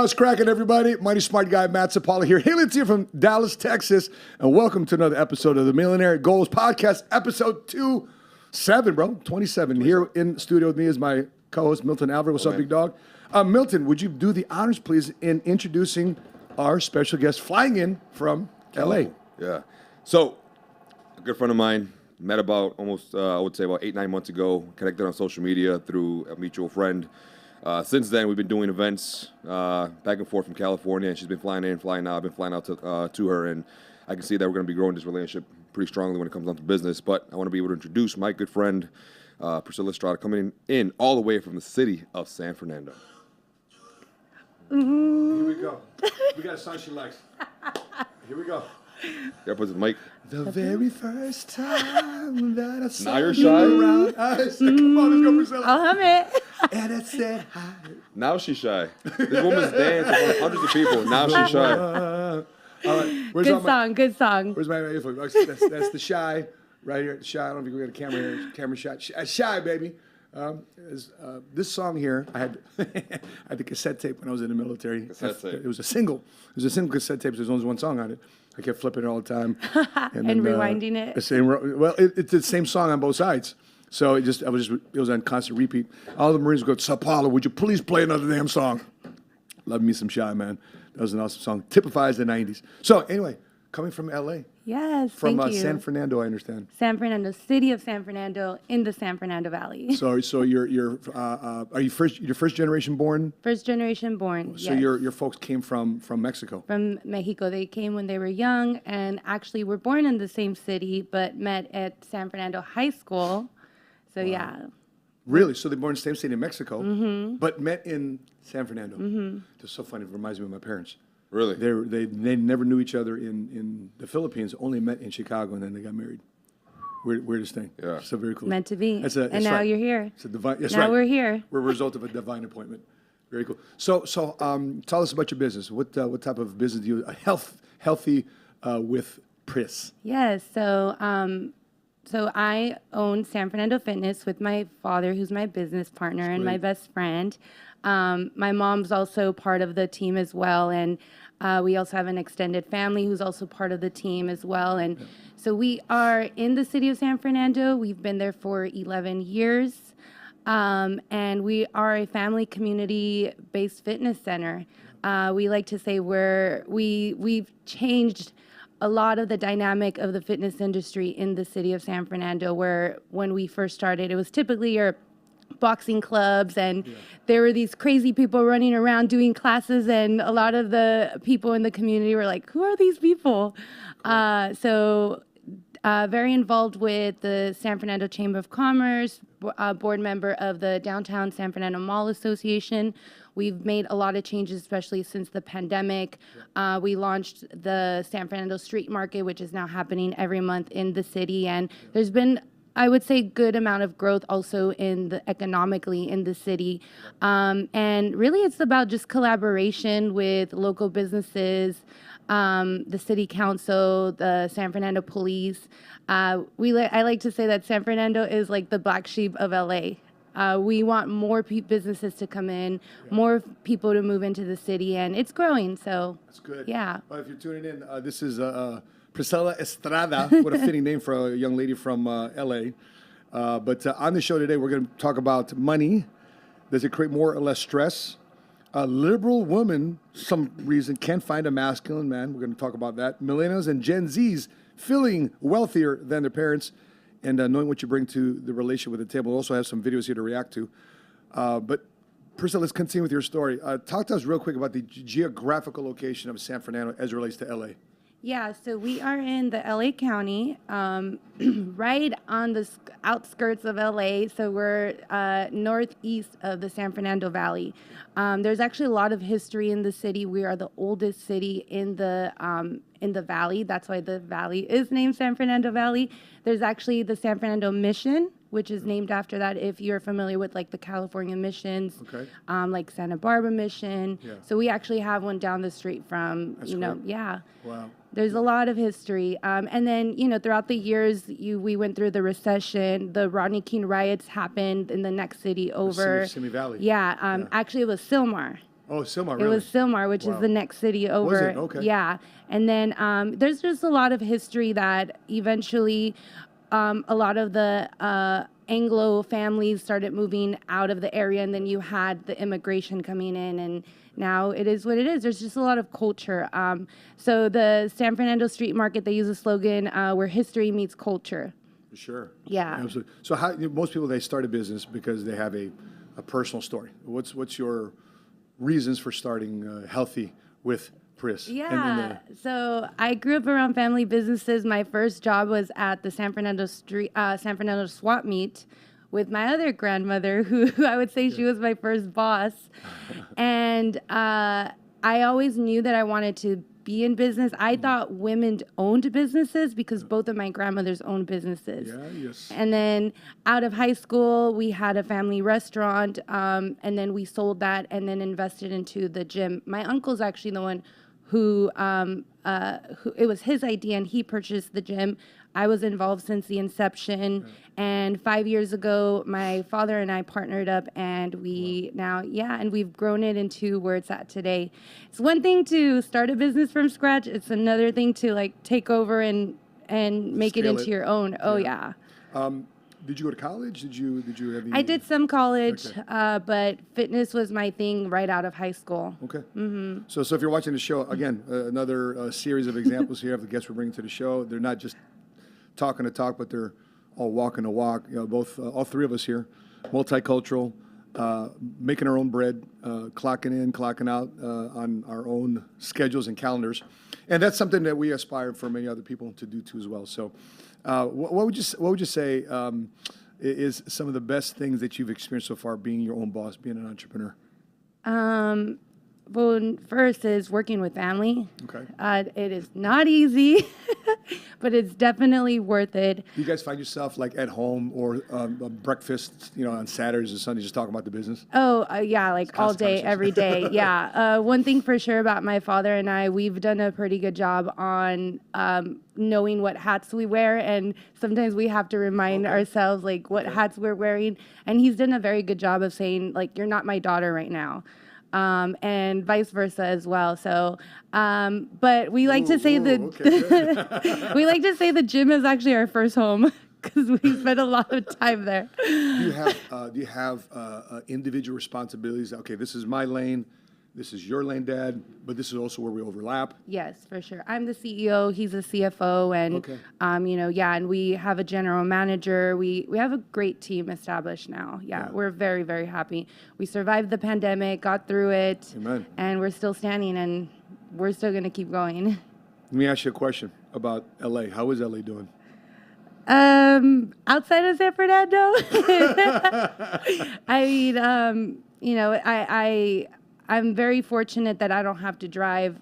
What's cracking, everybody? Mighty smart guy, Matt Sapala here. Hailing to you from Dallas, Texas, and welcome to another episode of the Millionaire Goals Podcast, episode 27, bro. 27. Here in the studio with me is my co-host, Milton Alvarez. What's up, big dog? Milton, would you do the honors, please, in introducing our special guest flying in from L.A.? Yeah. So, a good friend of mine, met about almost, I would say about 8-9 months ago, connected on social media through a mutual friend. Since then, we've been doing events back and forth from California, and she's been flying in, flying out. I've been flying out to her, and I can see that we're going to be growing this relationship pretty strongly when it comes down to business. But I want to be able to introduce my good friend, Priscilla Estrada, coming in all the way from the city of San Fernando. Mm-hmm. Here we go. We got a song she likes. Here we go. Yeah, put the mic. The very first time that I saw Now you're you shy? around. I said, come on, let's go, Priscilla. I'll hum it. And I said hi. Now she's shy. This woman's danced in front of hundreds of people. Now she's shy. All right. Where's Good song. Where's my earphone? That's the shy right here. The shy. I don't think we got a camera here. Camera shot. Shy, baby. This song here, I had I had the cassette tape when I was in the military. Cassette tape. It was a single. It was a single cassette tape. So there's only one song on it. I kept flipping it all the time. And rewinding it. The same. Well, it's the same song on both sides. So it was on constant repeat. All the Marines would go, Sapala, would you please play another damn song? Love me some Shy, man. That was an awesome song. Typifies the 90s. So anyway, coming from L.A. Yes, From thank you. San Fernando, I understand. San Fernando, city of San Fernando, in the San Fernando Valley. So you're are you first generation born? First generation born, So yes. your folks came from Mexico. From Mexico. They came when they were young and actually were born in the same city, but met at San Fernando High School. So, yeah. Really? So they born in the same city in Mexico, Mm-hmm. but met in San Fernando. Mm-hmm. That's so funny. It reminds me of my parents. Really? They never knew each other in the Philippines, only met in Chicago, and then they got married. Weirdest thing. Yeah. So very cool. Meant to be. That's And now you're here. It's a divine. That's Now right. we're here. We're a result of a divine appointment. Very cool. So tell us about your business. What type of business do you? Healthy with Pris. Yes. So I own San Fernando Fitness with my father, who's my business partner and my best friend. My mom's also part of the team as well, and we also have an extended family who's also part of the team as well. And so we are in the city of San Fernando. We've been there for 11 years, and we are a family community-based fitness center. We like to say we've changed a lot of the dynamic of the fitness industry in the city of San Fernando, where when we first started, it was typically your boxing clubs, and there were these crazy people running around doing classes, and a lot of the people in the community were like, who are these people? So very involved with the San Fernando Chamber of Commerce, board member of the Downtown San Fernando Mall Association. We've made a lot of changes, especially since the pandemic. We launched the San Fernando Street Market, which is now happening every month in the city. And there's been, I would say, good amount of growth also economically in the city. And really it's about just collaboration with local businesses, the city council, the San Fernando police. I like to say that San Fernando is like the black sheep of LA. We want more businesses to come in, more people to move into the city, and it's growing. So That's good. Yeah. Well, if you're tuning in, this is Priscilla Estrada. What a fitting name for a young lady from L.A. But on the show today, we're going to talk about money. Does it create more or less stress? A liberal woman, some reason, can't find a masculine man. We're going to talk about that. Millennials and Gen Zs feeling wealthier than their parents, and knowing what you bring to the relationship with the table. We'll also have some videos here to react to. But Priscilla, let's continue with your story. Talk to us real quick about the geographical location of San Fernando as it relates to LA. Yeah, so we are in the LA County, right on the outskirts of LA. So we're northeast of the San Fernando Valley. There's actually a lot of history in the city. We are the oldest city in the valley. That's why the valley is named San Fernando Valley. There's actually the San Fernando Mission, which is named after that. If you're familiar with like the California missions, Okay. like Santa Barbara Mission. Yeah. So we actually have one down the street from, That's you know, great. yeah. Wow. There's a lot of history. And then, you know, throughout the years, we went through the recession. The Rodney King riots happened in the next city over. Simi Valley. Yeah, actually it was Sylmar. Oh, Silmar, It really? was Silmar, which is the next city over. it? Okay. Yeah. And then there's just a lot of history that eventually a lot of the Anglo families started moving out of the area, and then you had the immigration coming in, and now it is what it is. There's just a lot of culture. So the San Fernando Street Market, they use a slogan where history meets culture. Sure. Yeah. Absolutely. So most people, they start a business because they have a personal story. What's your reasons for starting Healthy with Pris? Yeah. So I grew up around family businesses. My first job was at the San Fernando Swap Meet with my other grandmother, who I would say she was my first boss. And I always knew that I wanted to be in business. I thought women owned businesses because both of my grandmothers owned businesses. Yeah, yes. And then out of high school, we had a family restaurant, and then we sold that and then invested into the gym. My uncle's actually the one who it was his idea, and he purchased the gym. I was involved since the inception, and 5 years ago, my father and I partnered up, and we and we've grown it into where it's at today. It's one thing to start a business from scratch. It's another thing to like take over and make it Scale into it. your own. Oh yeah. Did you go to college? Did you have any? I did some college, Okay. but fitness was my thing right out of high school. Okay. Mm-hmm. So if you're watching the show, again, another series of examples here of the guests we're bringing to the show. They're not just talking the talk, but they're all walking the walk. You know, all three of us here, multicultural, making our own bread, clocking in, clocking out on our own schedules and calendars, and that's something that we aspire for many other people to do too as well. So, what would you say is some of the best things that you've experienced so far being your own boss, being an entrepreneur? Well, first is working with family. Okay. It is not easy, but it's definitely worth it. Do you guys find yourself like at home or breakfast, on Saturdays or Sundays, just talking about the business? Oh, yeah, like all day, constant every day. Yeah. One thing for sure about my father and I, we've done a pretty good job on knowing what hats we wear. And sometimes we have to remind ourselves, like, what hats we're wearing. And he's done a very good job of saying, like, you're not my daughter right now. And vice versa as well. So, but we like to say we like to say the gym is actually our first home because we spend a lot of time there. Do you have individual responsibilities? Okay, this is my lane. This is your lane, Dad, but this is also where we overlap. Yes, for sure. I'm the CEO. He's the CFO, and and we have a general manager. We have a great team established now. Yeah, we're very, very happy. We survived the pandemic, got through it, Amen. And we're still standing, and we're still going to keep going. Let me ask you a question about LA. How is LA doing? Outside of San Fernando, I mean, I'm very fortunate that I don't have to drive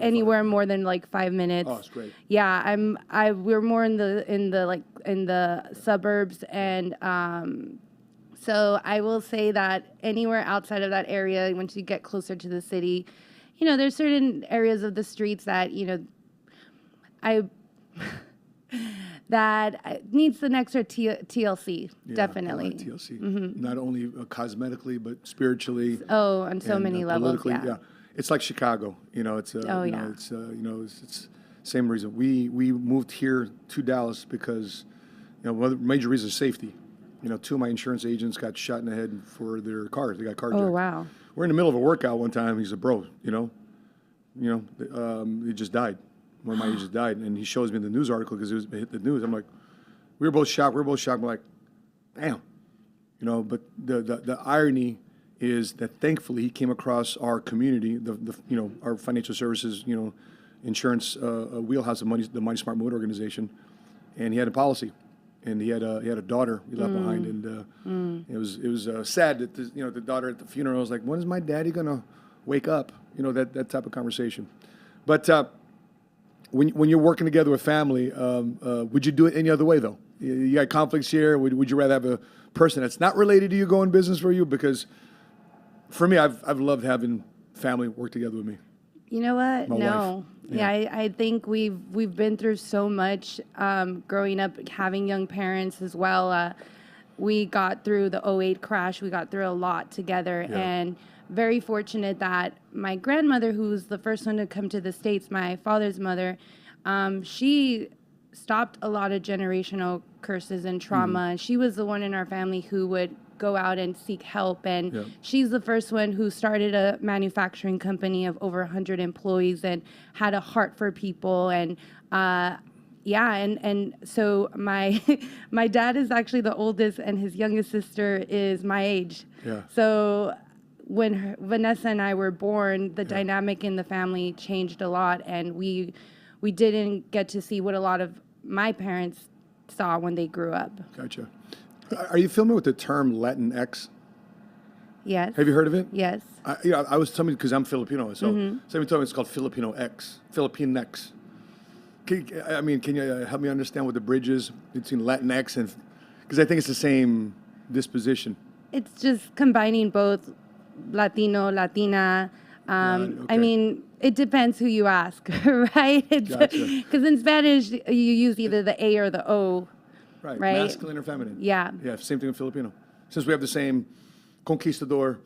anywhere more than like 5 minutes. Oh, that's great. Yeah, we're more in the suburbs, and so I will say that anywhere outside of that area, once you get closer to the city, there's certain areas of the streets that that needs an extra TLC, Yeah, definitely. I like TLC. Not only cosmetically, but spiritually. Oh, on so and, many levels, politically, yeah. It's like Chicago. It's it's same reason. We moved here to Dallas because one of the major reasons is safety. Two of my insurance agents got shot in the head for their cars. They got carjacked. Oh, wow. We're in the middle of a workout one time. He's a bro. He just died. One of my agents died, and he shows me the news article because it hit the news. I'm like, we were both shocked. I'm like, damn. But the irony is that thankfully he came across our community, our financial services, insurance wheelhouse of the Money Smart Motor organization, and he had a policy, and he had a daughter he left behind, and it was sad that the daughter at the funeral was like, when is my daddy gonna wake up? That type of conversation, but. When you're working together with family, would you do it any other way, though? You got conflicts here. Would you rather have a person that's not related to you go in business for you? Because for me, I've loved having family work together with me. You know what? My No. wife. Yeah, I think we've been through so much growing up, having young parents as well. We got through the '08 crash. We got through a lot together, Yeah. and very fortunate that my grandmother, who was the first one to come to the States, my father's mother, she stopped a lot of generational curses and trauma. And she was the one in our family who would go out and seek help. And she's the first one who started a manufacturing company of over 100 employees and had a heart for people. And and so my my dad is actually the oldest, and his youngest sister is my age. Yeah. So when Vanessa and I were born, the dynamic in the family changed a lot, and we didn't get to see what a lot of my parents saw when they grew up. Gotcha. Are you familiar with the term Latinx? Yes. Have you heard of it? Yes. I was telling you because I'm Filipino, so somebody told me it's called Filipino X, Filipinx. Can you help me understand what the bridge is between Latinx and, because I think it's the same disposition. It's just combining both Latino, Latina. Okay. I mean, it depends who you ask, right? Gotcha. Because in Spanish, you use either the A or the O. Right. Right? Masculine or feminine. Yeah. Yeah, same thing in Filipino. Since we have the same conquistador,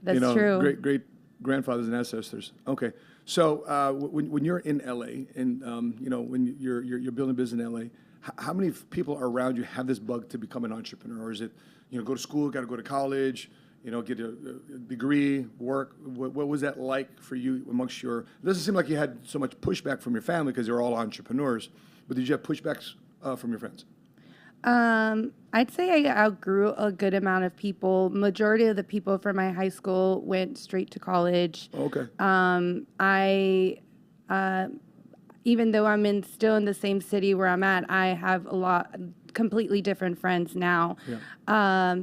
That's true. great grandfathers and ancestors. Okay. So when you're in LA and when you're building business in LA, how many people around you have this bug to become an entrepreneur? Or is it, go to school, got to go to college, get a degree, work? What was that like for you amongst your? It doesn't seem like you had so much pushback from your family because they're all entrepreneurs. But did you have pushbacks from your friends? I'd say I outgrew a good amount of people. Majority of the people from my high school went straight to college. Okay. Even though I'm still in the same city where I'm at, I have a lot completely different friends now. Yeah.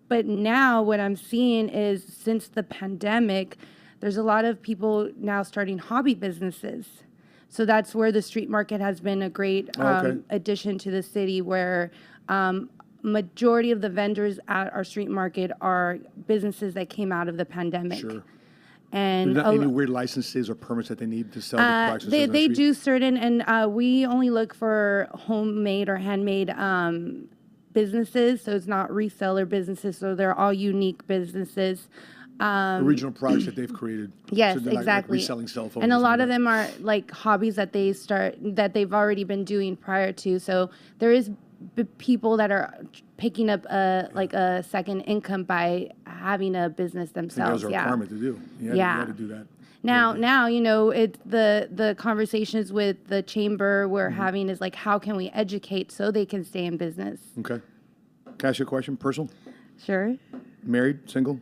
But now what I'm seeing is since the pandemic, there's a lot of people now starting hobby businesses. So that's where the street market has been a great addition to the city, where majority of the vendors at our street market are businesses that came out of the pandemic. Sure. And There's not any weird licenses or permits that they need to sell the products. They do certain, and we only look for homemade or handmade businesses. So it's not reseller businesses. So they're all unique businesses. Original products that they've created. Yes, so they're exactly. Not like reselling cell phones. And a lot of them are like hobbies that they've already been doing prior to. So there is people that are picking up a second income by having a business themselves. That was a requirement to do. You had to do that. Now it's the conversations with the chamber we're having is like, how can we educate so they can stay in business? Okay. Can I ask you a question? Personal? Sure. Married? Single?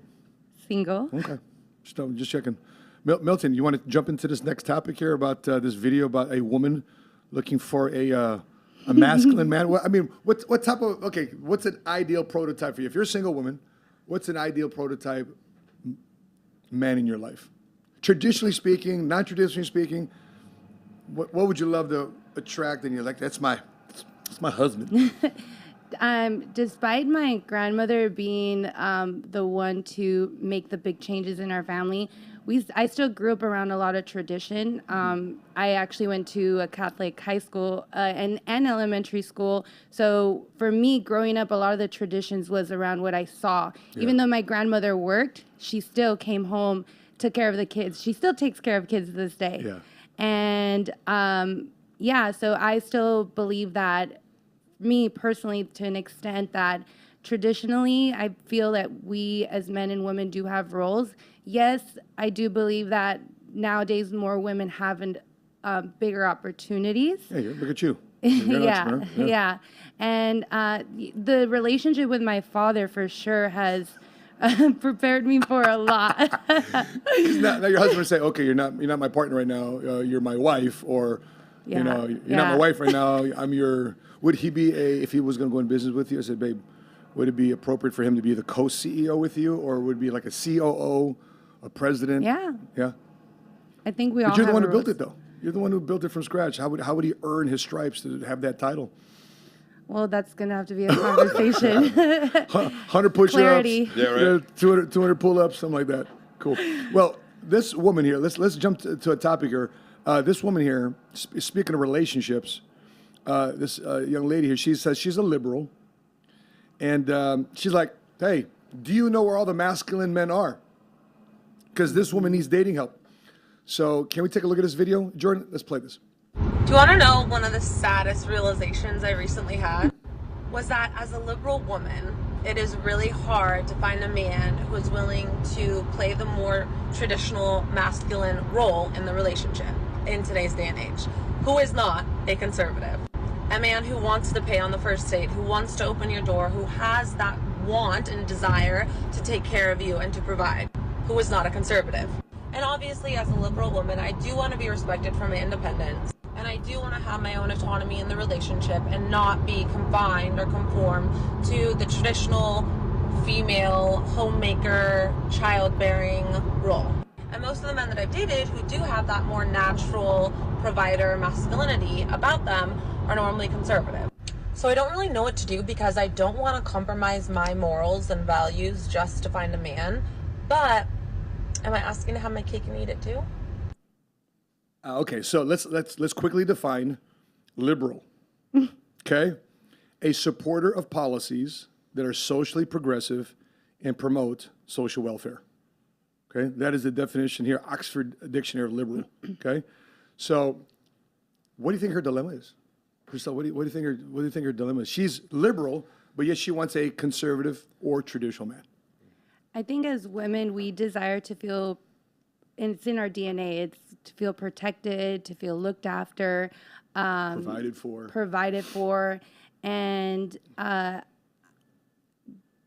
Single. Okay. Just checking. Milton, you want to jump into this next topic here about this video about a woman looking for a masculine man? What type of, what's an ideal prototype for you? If you're a single woman, what's an ideal prototype man in your life? Traditionally speaking, non-traditionally speaking, what would you love to attract? And you're like, that's my husband. Despite my grandmother being the one to make the big changes in our family, I still grew up around a lot of tradition. I actually went to a Catholic high school and elementary school. So for me, growing up, a lot of the traditions was around what I saw. Yeah. Even though my grandmother worked, she still came home, took care of the kids. She still takes care of kids to this day. Yeah. And so I still believe that, me personally, to an extent, that traditionally I feel that we as men and women do have roles. Yes, I do believe that nowadays more women have bigger opportunities. Hey, look at you. You're an entrepreneur. Yeah. And the relationship with my father for sure has prepared me for a lot. now your husband would say, okay, you're not my partner right now, you're my wife, or you're not my wife right now, I'm your. Would he be if he was going to go in business with you? I said, babe, would it be appropriate for him to be the co-CEO with you, or would it be like a COO, a president? Yeah. Yeah. I think we all. But you're the one who roles. built it, though. You're the one who built it from scratch. How would he earn his stripes to have that title? Well, that's going to have to be a conversation. 100 push-ups. Clarity. Yeah, right. 200 pull-ups, something like that. Cool. Well, this woman here. Let's jump to a topic here. This woman here. Speaking of relationships. This young lady here, she says she's a liberal, and she's like, hey, do you know where all the masculine men are? Because this woman needs dating help. So can we take a look at this video? Jordan, let's play this. Do you want to know one of the saddest realizations I recently had? Was that as a liberal woman, it is really hard to find a man who is willing to play the more traditional masculine role in the relationship in today's day and age, who is not a conservative. A man who wants to pay on the first date, who wants to open your door, who has that want and desire to take care of you and to provide, who is not a conservative. And obviously, as a liberal woman, I do want to be respected for my independence. And I do want to have my own autonomy in the relationship and not be confined or conform to the traditional female homemaker, childbearing role. And most of the men that I've dated who do have that more natural provider masculinity about them are normally conservative. So I don't really know what to do because I don't want to compromise my morals and values just to find a man. But am I asking to have my cake and eat it too? Okay, so let's quickly define liberal. Okay, a supporter of policies that are socially progressive and promote social welfare. Okay, that is the definition here, Oxford Dictionary of liberal. Okay, so what do you think her dilemma is? Priscilla, what do you think her dilemma is? She's liberal, but yet she wants a conservative or traditional man. I think as women, we desire to feel, and it's in our DNA, it's to feel protected, to feel looked after, provided for, and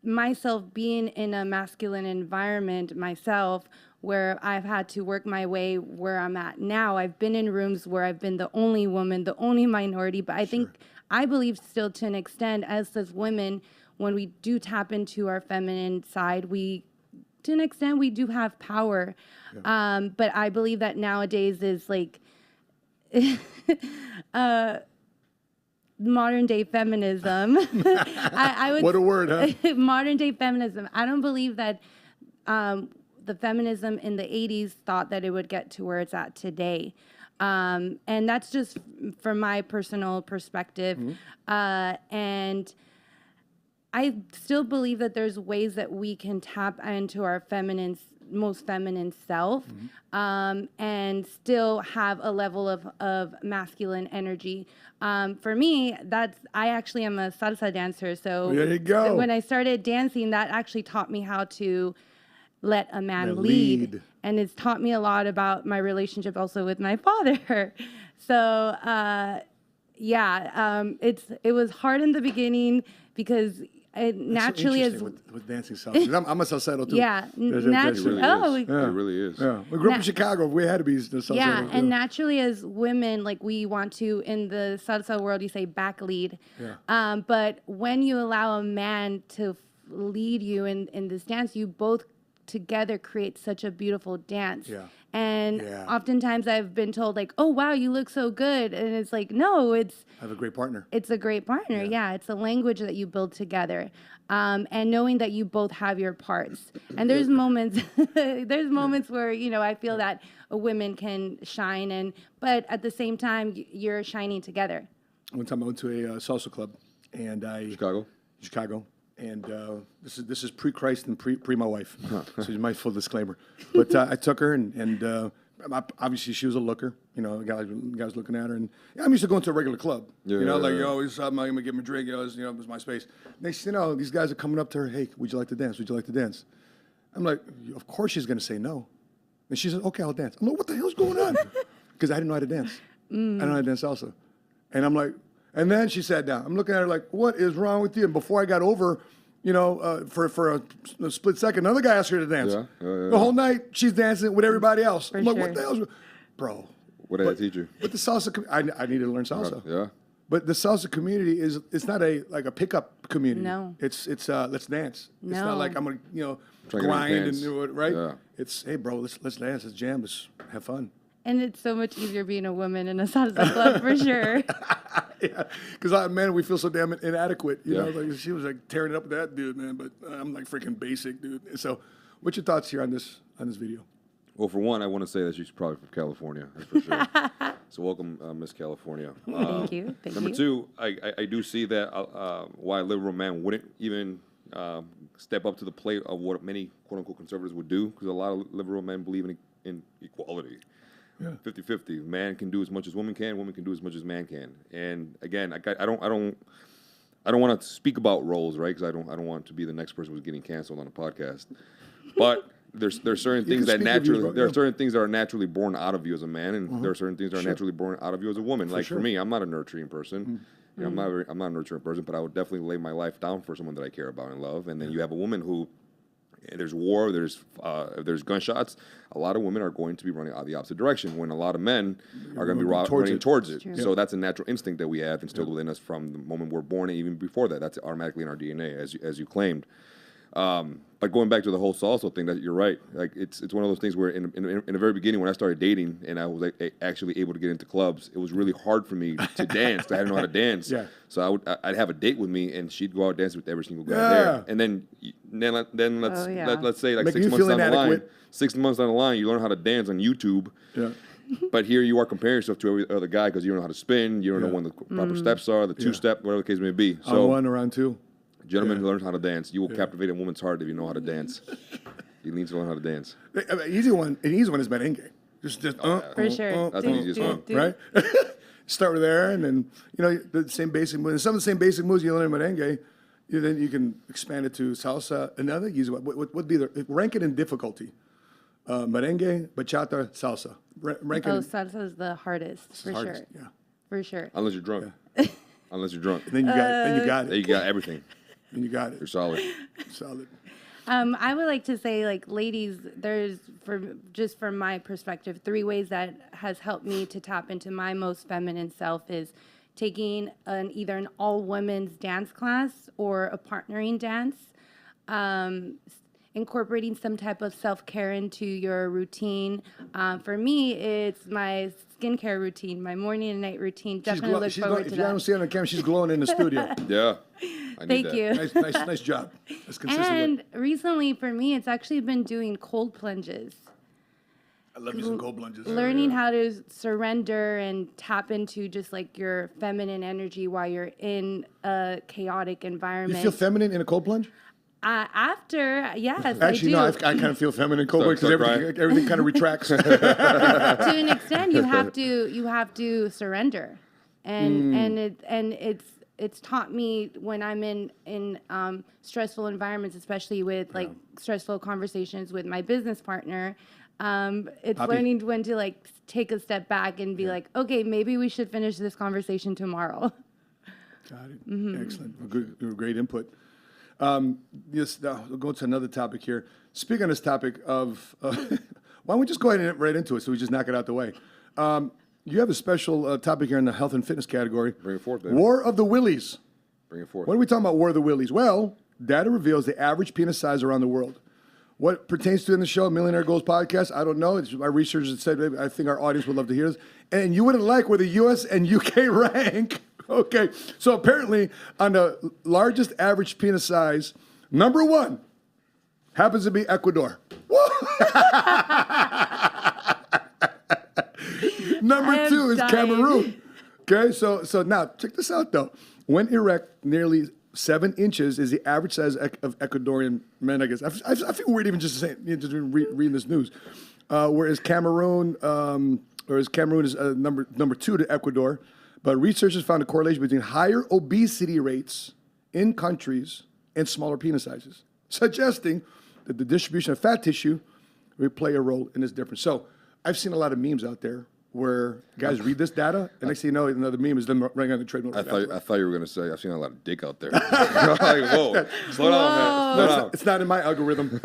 myself being in a masculine environment myself, where I've had to work my way where I'm at now. I've been in rooms where I've been the only woman, the only minority, but I think, I believe still to an extent, as women, when we do tap into our feminine side, to an extent, we do have power. Yeah. But I believe that nowadays is like modern day feminism. I would, what a word, huh? Modern day feminism. I don't believe that the feminism in the 80s thought that it would get to where it's at today. And that's just from my personal perspective. And I still believe that there's ways that we can tap into our most feminine self, and still have a level of masculine energy. For me, I actually am a salsa dancer. So there you go. When I started dancing, that actually taught me how to let a man lead. And it's taught me a lot about my relationship also with my father. So, it was hard in the beginning because it naturally is with dancing salsa. I'm a salsero too. Yeah, naturally. It really is. Yeah, we grew up in Chicago. We had to be the salsa. Yeah, and naturally as women, like we want to, in the salsa world, you say back lead. Yeah. But when you allow a man to lead you in this dance, you both together create such a beautiful dance. Yeah. And oftentimes I've been told like, oh, wow, you look so good. And it's like, no, I have a great partner. It's a great partner. Yeah. It's a language that you build together. And knowing that you both have your parts. And there's moments, where, I feel that a woman can shine, but at the same time, you're shining together. One time I went to a salsa club and Chicago. And this is pre-Christ and pre my wife, so my full disclaimer. But I took her, and obviously she was a looker. Guys looking at her, and I'm used to going to a regular club. I'm gonna get my drink. It was my space. Next, these guys are coming up to her. Hey, would you like to dance? Would you like to dance? I'm like, of course she's gonna say no. And she said, okay, I'll dance. I'm like, what the hell's going on? Because I didn't know how to dance. I don't know how to dance salsa, and I'm like. And then she sat down. I'm looking at her like, what is wrong with you? And before I got over, for a split second, another guy asked her to dance. The whole night, she's dancing with everybody else. I'm like, what the hell's bro? What did I teach you? But the salsa, I needed to learn salsa. Yeah. But the salsa community it's not a pickup community. No. It's let's dance. No. It's not like I'm gonna grind and do it, right? Yeah. It's hey bro, let's dance, let's jam, let's have fun. And it's so much easier being a woman in a salsa club for sure. Yeah, because man, we feel so damn inadequate. Like she was like tearing it up with that dude, man. But I'm like freaking basic, dude. So, what's your thoughts here on this video? Well, for one, I want to say that she's probably from California, that's for sure. So welcome, Miss California. Thank you. Number two, I do see that why a liberal man wouldn't even step up to the plate of what many quote unquote conservatives would do, because a lot of liberal men believe in equality. Yeah. 50-50. Man can do as much as woman can do as much as man can. And again, I don't want to speak about roles, right? Because I don't want to be the next person who's getting canceled on a podcast. But there's certain things that there are certain things that are naturally born out of you as a man, and there are certain things that are naturally born out of you as a woman. For me, I'm not a nurturing person. I'm not a nurturing person, but I would definitely lay my life down for someone that I care about and love. And then you have a woman who, there's war, there's gunshots. A lot of women are going to be running out the opposite direction, when a lot of men are going to be running towards it. So that's a natural instinct that we have instilled within us from the moment we're born, and even before that. That's automatically in our DNA, as you claimed. But going back to the whole salsa thing, that you're right. Like it's one of those things where in the very beginning, when I started dating and I was actually able to get into clubs, it was really hard for me to dance. I didn't know how to dance. Yeah. So I'd have a date with me, and she'd go out dancing with every single guy there. And then let's say like 6 months down the line, 6 months down the line, you learn how to dance on YouTube. Yeah. But here you are comparing yourself to every other guy because you don't know how to spin, you don't know when the proper steps are, the two-step, whatever the case may be. So on 1 or on 2. Gentlemen who learn how to dance, you will captivate a woman's heart if you know how to dance. You need to learn how to dance. An easy one is merengue. Just for sure. That's the easiest one, right? Start with there, and then the same basic moves. Some of the same basic moves you learn in merengue, then you can expand it to salsa. Another easy one would be rank it in difficulty. Merengue, bachata, salsa. Salsa is the hardest, for sure. Yeah, for sure. Unless you're drunk. Unless you're drunk. And then you got it. Then you got everything. And you got it. You're solid. Solid. I would like to say, like, ladies, there's, from my perspective, 3 ways that has helped me to tap into my most feminine self is taking either an all-women's dance class or a partnering dance, incorporating some type of self-care into your routine. For me, it's my skincare routine, my morning and night routine. Definitely look forward to that. If you don't see it on the camera, she's glowing in the studio. Yeah. Thank you. Nice job. That's consistent. And recently, for me, it's actually been doing cold plunges. I love using cold plunges. Learning how to surrender and tap into just like your feminine energy while you're in a chaotic environment. You feel feminine in a cold plunge? Yes, Actually, I do. I kind of feel feminine cold plunge because everything kind of retracts. To an extent, you have to surrender, and it's taught me when I'm in stressful environments, especially with like stressful conversations with my business partner. It's learning when to like take a step back and be like, okay, maybe we should finish this conversation tomorrow. Got it. Mm-hmm. Excellent. Good, great input. We'll go to another topic here. Speaking on this topic of, why don't we just go ahead and right into it so we just knock it out the way. You have a special topic here in the health and fitness category. Bring it forth, baby. War of the Willies. Bring it forth. What are we talking about, War of the Willies? Well, data reveals the average penis size around the world. What pertains to in the show, Millionaire Goals podcast, I don't know. It's my research that said, I think our audience would love to hear this. And you wouldn't like where the U.S. and U.K. rank. Okay, so apparently on the largest average penis size, number 1 happens to be Ecuador. Number 2 is Cameroon. Okay, so now check this out though. When erect, nearly 7 inches is the average size of Ecuadorian men. I guess I feel weird even just saying, just reading this news. Whereas Cameroon is number 2 to Ecuador. But researchers found a correlation between higher obesity rates in countries and smaller penis sizes, suggesting that the distribution of fat tissue will play a role in this difference. So I've seen a lot of memes out there where guys read this data, and next thing you know, another meme is them running on the treadmill. I thought you were going to say, I've seen a lot of dick out there. Like, whoa, slow down, man. Slow down. It's not in my algorithm.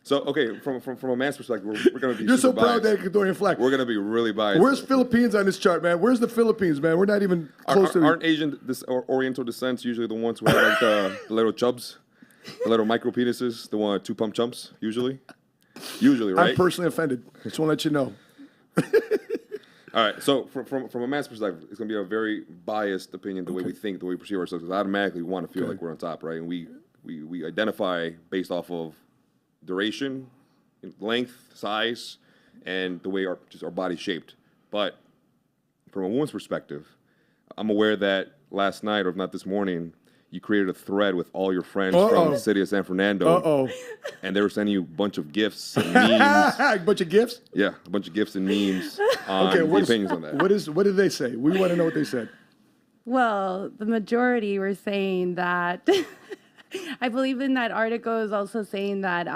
So, okay, from a man's perspective, we're going to be You're so biased. proud of that Ecuadorian flag. We're going to be really biased. Where's Philippines on this chart, man? Where's the Philippines, man? We're not even close to... Aren't Asian or Oriental descents usually the ones who have like the little chubs? The little micro penises? The one 2 pump chumps, usually? Usually, right? I'm personally offended. Just want to let you know. All right, so from a man's perspective, it's going to be a very biased opinion, the way we think, the way we perceive ourselves, because automatically we want to feel like we're on top, right? And we identify based off of duration, length, size, and the way our body's shaped. But from a woman's perspective, I'm aware that last night, or if not this morning, you created a thread with all your friends from the city of San Fernando. And they were sending you a bunch of gifts and memes. A bunch of gifts? Yeah, a bunch of gifts and memes on the opinions on that. What did they say? We want to know what they said. Well, the majority were saying that. I believe in that article is also saying that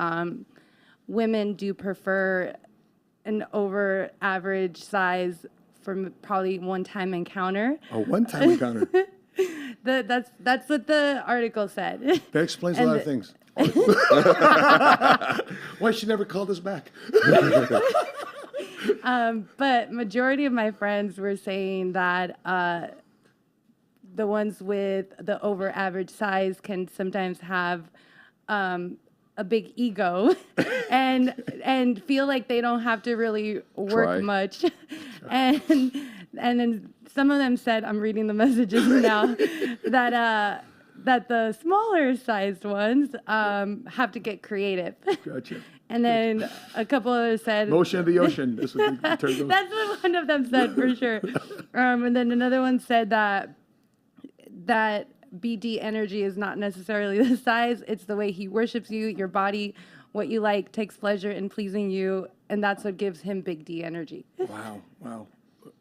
women do prefer an over average size for probably one-time encounter. A one-time encounter. That's what the article said. That explains a lot of things. Why she never called us back? But majority of my friends were saying that the ones with the over average size can sometimes have a big ego and feel like they don't have to really work much. And then some of them said, I'm reading the messages now, that the smaller sized ones have to get creative. Gotcha. And then a couple others said... Motion of the ocean. That's what the term goes. That's what one of them said, for sure. And then another one said that BD energy is not necessarily the size. It's the way he worships you, your body, what you like, takes pleasure in pleasing you. And that's what gives him big D energy. Wow.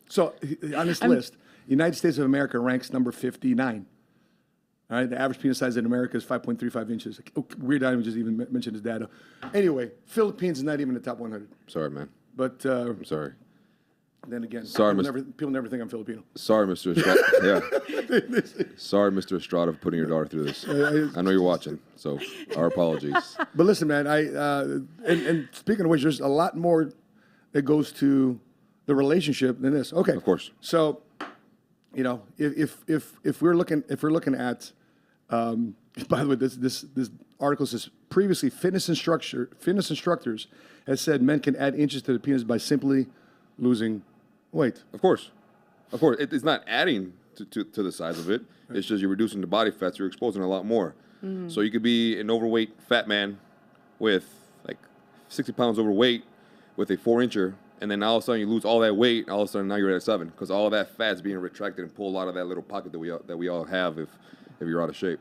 So on this list, the United States of America ranks number 59. All right, the average penis size in America is 5.35 inches. Weird, I just even mentioned his data. Anyway, Philippines is not even in the top 100. Sorry, man. But I'm sorry. Then again, sorry, people never think I'm Filipino. Sorry, Mr. Estrada. Yeah. Sorry, Mr. Estrada, for putting your daughter through this. I know you're watching, so our apologies. But listen, man, and speaking of which, there's a lot more that goes to the relationship than this. Okay, of course. So, you know, if we're looking at, by the way, this article says previously fitness instructors has said men can add inches to the penis by simply losing weight. Of course. It's not adding to the size of it. It's just you're reducing the body fat, so you're exposing a lot more. So you could be an overweight fat man with like 60 pounds overweight with a 4-incher, and then all of a sudden you lose all that weight, and all of a sudden now you're at a 7, because all of that fat's being retracted and pulled out of that little pocket that we all have if you're out of shape.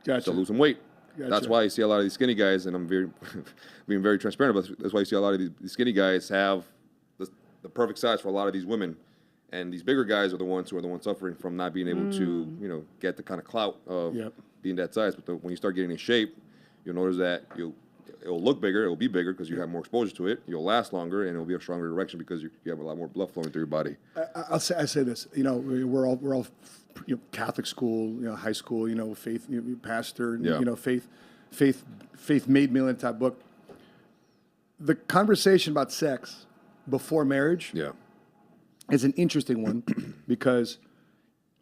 Gotcha. So lose some weight. Gotcha. That's why you see a lot of these skinny guys, and I'm being very transparent about this. That's why you see a lot of these skinny guys have the perfect size for a lot of these women, and these bigger guys are the ones suffering from not being able to, get the kind of clout of being that size. But when you start getting in shape, you'll notice that it'll look bigger, it'll be bigger because you have more exposure to it. You'll last longer, and it'll be a stronger erection because you have a lot more blood flowing through your body. I say this, we're all Catholic school, high school, faith, pastor, faith made me into that book. The conversation about sex before marriage is an interesting one because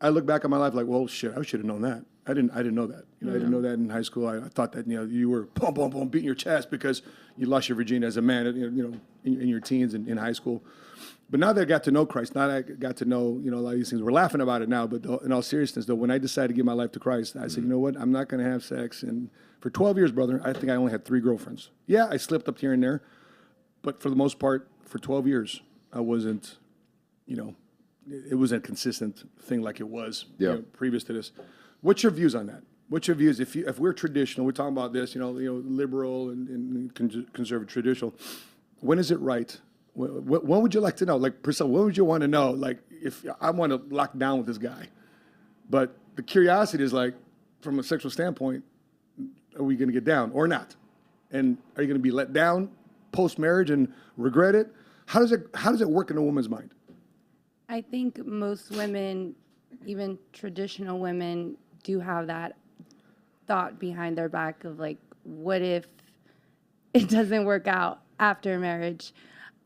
I look back on my life like, well, shit, I should have known that. I didn't know that. I didn't know that in high school. I thought that you were boom, boom, boom, beating your chest because you lost your virginity as a man. In your teens and in high school. But now that I got to know Christ, now that I got to know a lot of these things. We're laughing about it now, but in all seriousness, though, when I decided to give my life to Christ, I said, you know what? I'm not going to have sex. And for 12 years, brother, I think I only had 3 girlfriends. Yeah, I slipped up here and there, but for the most part, for 12 years, I wasn't. It wasn't a consistent thing like it was previous to this. What's your views on that? What's your views if we're traditional? We're talking about this, liberal and conservative traditional. When is it right? When would you like to know? Like, Priscilla, when would you want to know? Like, if I want to lock down with this guy, but the curiosity is like, from a sexual standpoint, are we going to get down or not? And are you going to be let down post marriage and regret it? How does it work in a woman's mind? I think most women, even traditional women, do have that thought behind their back of like, what if it doesn't work out after marriage?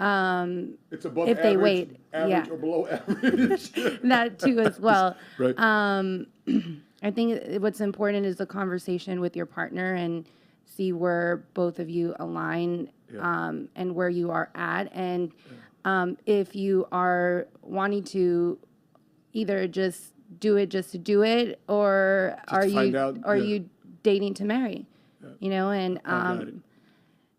It's above if average, they wait, average or below average. That too as well. Right. I think what's important is the conversation with your partner and see where both of you align and where you are at. And if you are wanting to either just do it just to do it, or are you dating to marry?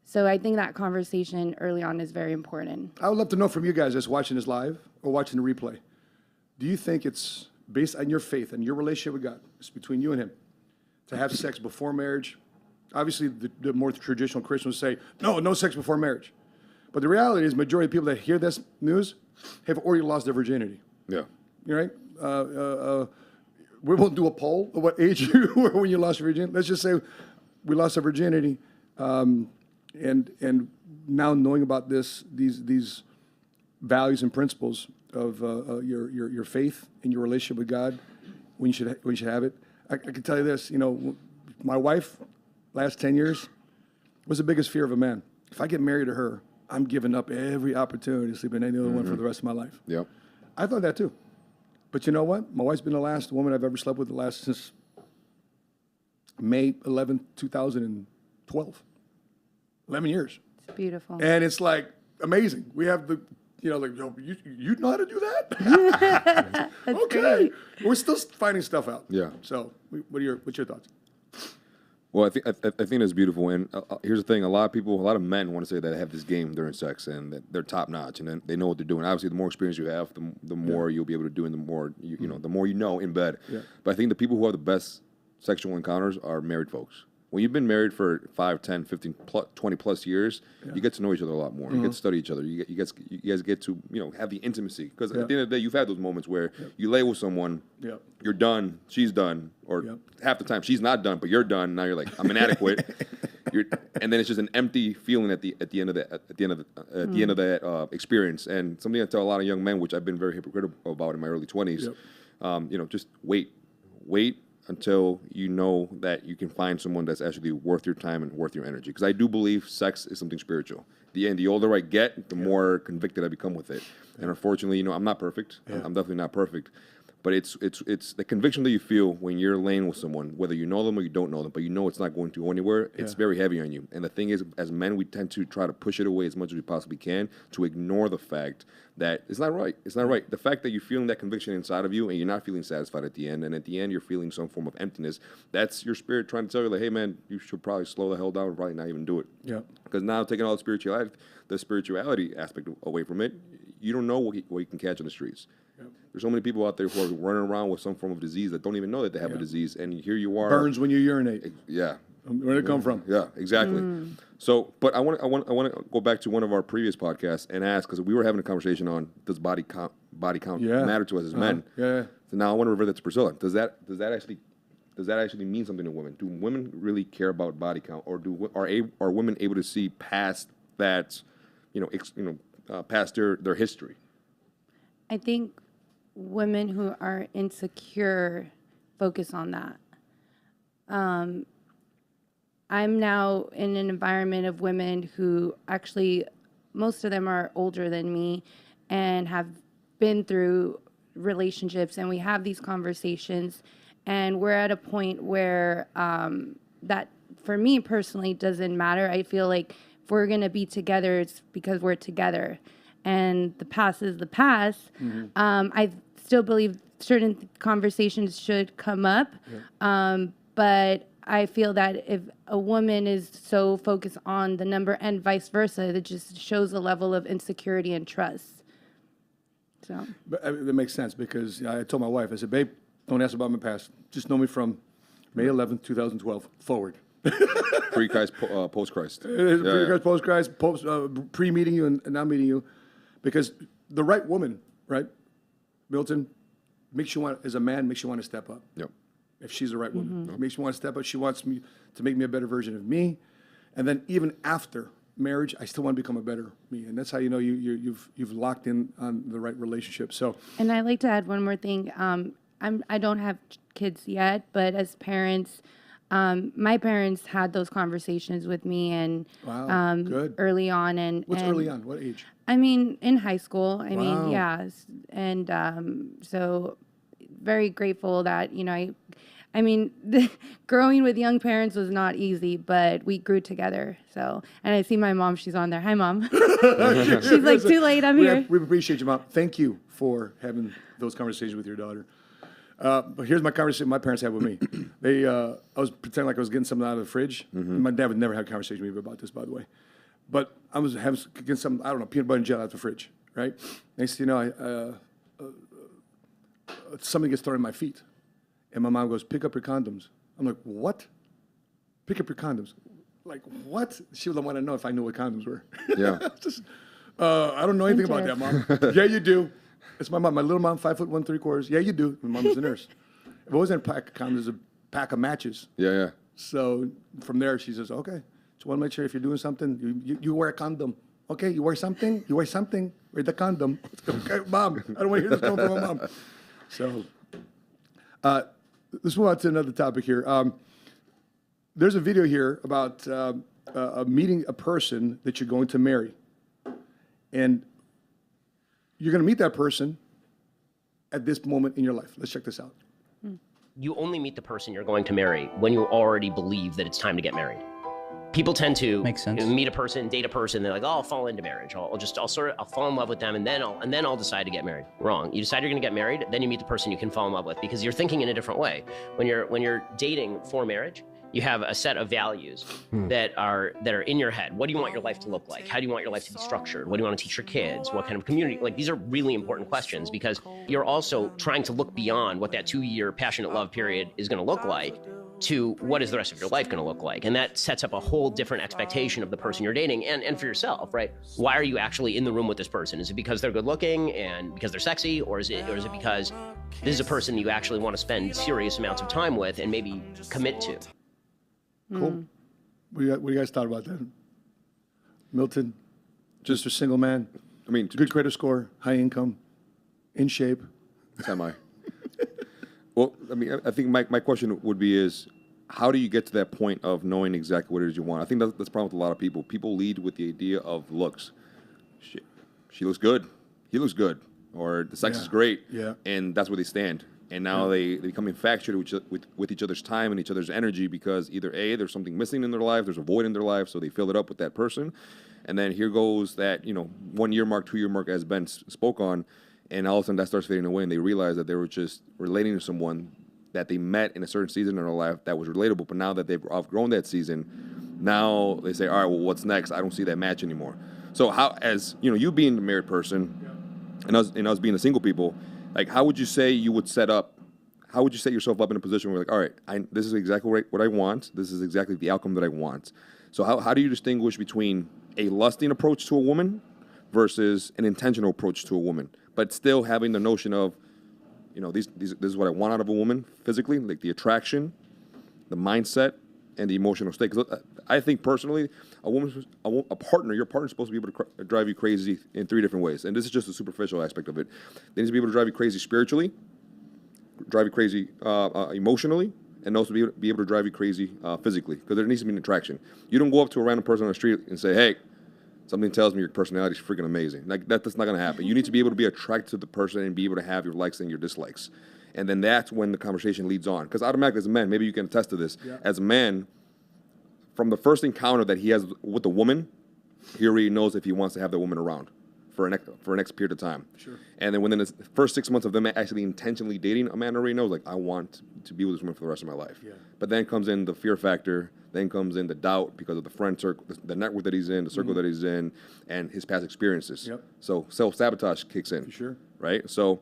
So I think that conversation early on is very important. I would love to know from you guys just watching this live or watching the replay. Do you think it's based on your faith and your relationship with God? It's between you and him. to have sex before marriage. Obviously, the more traditional Christians say, no sex before marriage. But the reality is, majority of people that hear this news have already lost their virginity. Yeah. You're right? We won't do a poll of what age you were when you lost your virginity. Let's just say we lost our virginity, and now knowing about these values and principles of your faith and your relationship with God, when you should have it. I can tell you this, my wife, last 10 years, was the biggest fear of a man. If I get married to her, I'm giving up every opportunity to sleep in any other one for the rest of my life. Yep. I thought that too. But you know what? My wife's been the last woman I've ever slept with since May 11, 2012. 11 years. It's beautiful. And it's like amazing. We have you know how to do that? That's Okay. great. We're still finding stuff out. Yeah. So what's your thoughts? Well, I think it's beautiful, and here's the thing: a lot of men want to say that they have this game during sex and that they're top notch, and then they know what they're doing. Obviously, the more experience you have, the more you'll be able to do, and the more the more you know in bed. Yeah. But I think the people who have the best sexual encounters are married folks. When you've been married for 5, 10, 15, 20 plus years, you get to know each other a lot more. You get to study each other. You guys get to have the intimacy, because at the end of the day, you've had those moments where you lay with someone, you're done, she's done, or half the time she's not done, but you're done. Now you're like, I'm inadequate, and then it's just an empty feeling at the end of that experience. And something I tell a lot of young men, which I've been very hypocritical about in my early 20s, just wait until you know that you can find someone that's actually worth your time and worth your energy. Because I do believe sex is something spiritual. The older I get, the more convicted I become with it. And unfortunately, I'm not perfect. I'm definitely not perfect. But it's the conviction that you feel when you're laying with someone, whether you know them or you don't know them, but it's not going to go anywhere. It's very heavy on you. And the thing is, as men, we tend to try to push it away as much as we possibly can, to ignore the fact that it's not right. It's not right. The fact that you're feeling that conviction inside of you and you're not feeling satisfied at the end, and at the end you're feeling some form of emptiness, that's your spirit trying to tell you, like, hey man, you should probably slow the hell down and probably not even do it. Yeah. Because now, taking all the spirituality aspect away from it, you don't know what you can catch on the streets. There's so many people out there who are running around with some form of disease that don't even know that they have a disease, and here you are. Burns when you urinate. Yeah. Where'd it come from? Yeah, exactly. So, but I want to go back to one of our previous podcasts and ask, because we were having a conversation on, does body count matter to us as men? Yeah. So now I want to revert that to Priscilla. Does that actually mean something to women? Do women really care about body count, or are women able to see past that, past their history? I think women who are insecure focus on that. I'm now in an environment of women who actually, most of them are older than me and have been through relationships, and we have these conversations, and we're at a point where that, for me personally, doesn't matter. I feel like if we're going to be together, it's because we're together. And the past is the past. I still believe certain conversations should come up, but I feel that if a woman is so focused on the number and vice versa, it just shows a level of insecurity and trust. So, But that makes sense, because I told my wife, I said, babe, don't ask about my past. Just know me from May 11th, 2012 forward. Pre-Christ, post-Christ. Pre-Christ, post-Christ, pre-meeting you and now meeting you. Because the right woman, right, Milton, as a man, makes you want to step up. Yep. If she's the right woman. It makes me want to step up. She wants me to make me a better version of me. And then even after marriage, I still want to become a better me. And that's how you know you've locked in on the right relationship. So. And I'd like to add one more thing. I don't have kids yet, but as parents, my parents had those conversations with me, and good. early on. And what's early on? What age? I mean, in high school. I mean, Wow. yeah. And so very grateful that, growing with young parents was not easy, but we grew together. So, and I see my mom, she's on there. Hi, Mom. She's like, too late, I'm here. We appreciate you, Mom. Thank you for having those conversations with your daughter. But here's my conversation my parents had with me. I was pretending like I was getting something out of the fridge. My dad would never have a conversation with me about this, by the way. But I was getting something, I don't know, peanut butter and jelly out of the fridge, right? Next thing you know, something gets thrown in my feet. And my mom goes, pick up your condoms. I'm like, what? Pick up your condoms. Like, what? She would want to know if I knew what condoms were. Yeah. Just, I don't know anything about that, Mom. Yeah, you do. It's my mom, my little mom, 5'1¾". Yeah, you do. My mom's a nurse. If it wasn't a pack of condoms, it was a pack of matches. Yeah. So from there, she says, okay, just want to make sure if you're doing something, you wear a condom. Okay, you wear something? You wear something? Wear the condom. Okay, Mom, I don't want to hear this coming from my mom. So let's move on to another topic here. There's a video here about meeting a person that you're going to marry. And you're going to meet that person at this moment in your life. Let's check this out. You only meet the person you're going to marry when you already believe that it's time to get married. People tend to Makes sense. meet a person, date a person. They're like, "Oh, I'll fall into marriage. I'll fall in love with them, and then I'll decide to get married." Wrong. You decide you're going to get married, then you meet the person you can fall in love with because you're thinking in a different way. When you're dating for marriage, you have a set of values that are in your head. What do you want your life to look like? How do you want your life to be structured? What do you want to teach your kids? What kind of community? Like, these are really important questions because you're also trying to look beyond what that 2-year passionate love period is going to look like to what is the rest of your life going to look like. And that sets up a whole different expectation of the person you're dating and for yourself, right? Why are you actually in the room with this person? Is it because they're good looking and because they're sexy? Or is it because this is a person you actually want to spend serious amounts of time with and maybe commit to? Cool. What do you guys thought about that? Milton, just a single man, I mean, good credit score, high income, in shape. semi. Well, I mean, I think my question would be is, how do you get to that point of knowing exactly what it is you want? I think that's the problem with a lot of people. People lead with the idea of looks. She looks good. He looks good. Or the sex is great. Yeah. And that's where they stand. And now they become infatuated with each other's time and each other's energy because either A, there's something missing in their life, there's a void in their life, so they fill it up with that person. And then here goes that, 1 year mark, 2 year mark, as Ben spoke on, and all of a sudden that starts fading away, and they realize that they were just relating to someone that they met in a certain season in their life that was relatable, but now that they've outgrown that season, now they say, all right, well, what's next? I don't see that match anymore. So how, as, you being a married person, and us being a single people, like, how would you say you would set yourself up in a position where, like, all right, this is exactly what I want. This is exactly the outcome that I want. So how do you distinguish between a lusting approach to a woman versus an intentional approach to a woman, but still having the notion of, this is what I want out of a woman physically, like the attraction, the mindset, and the emotional state? Because I think personally, your partner's supposed to be able to drive you crazy in 3 different ways. And this is just the superficial aspect of it. They need to be able to drive you crazy spiritually, drive you crazy emotionally, and also be able to drive you crazy physically, because there needs to be an attraction. You don't go up to a random person on the street and say, hey, something tells me your personality is freaking amazing. Like, that's not going to happen. You need to be able to be attracted to the person and be able to have your likes and your dislikes. And then that's when the conversation leads on. Because automatically, as a man, maybe you can attest to this, as a man, from the first encounter that he has with the woman, he already knows if he wants to have the woman around for an next period of time. Sure. And then within the first 6 months of them actually intentionally dating, a man already knows, like, I want to be with this woman for the rest of my life. Yeah. But then comes in the fear factor, then comes in the doubt because of the friend circle, the network that he's in, the circle that he's in, and his past experiences. Yep. So self-sabotage kicks in. For sure. Right? So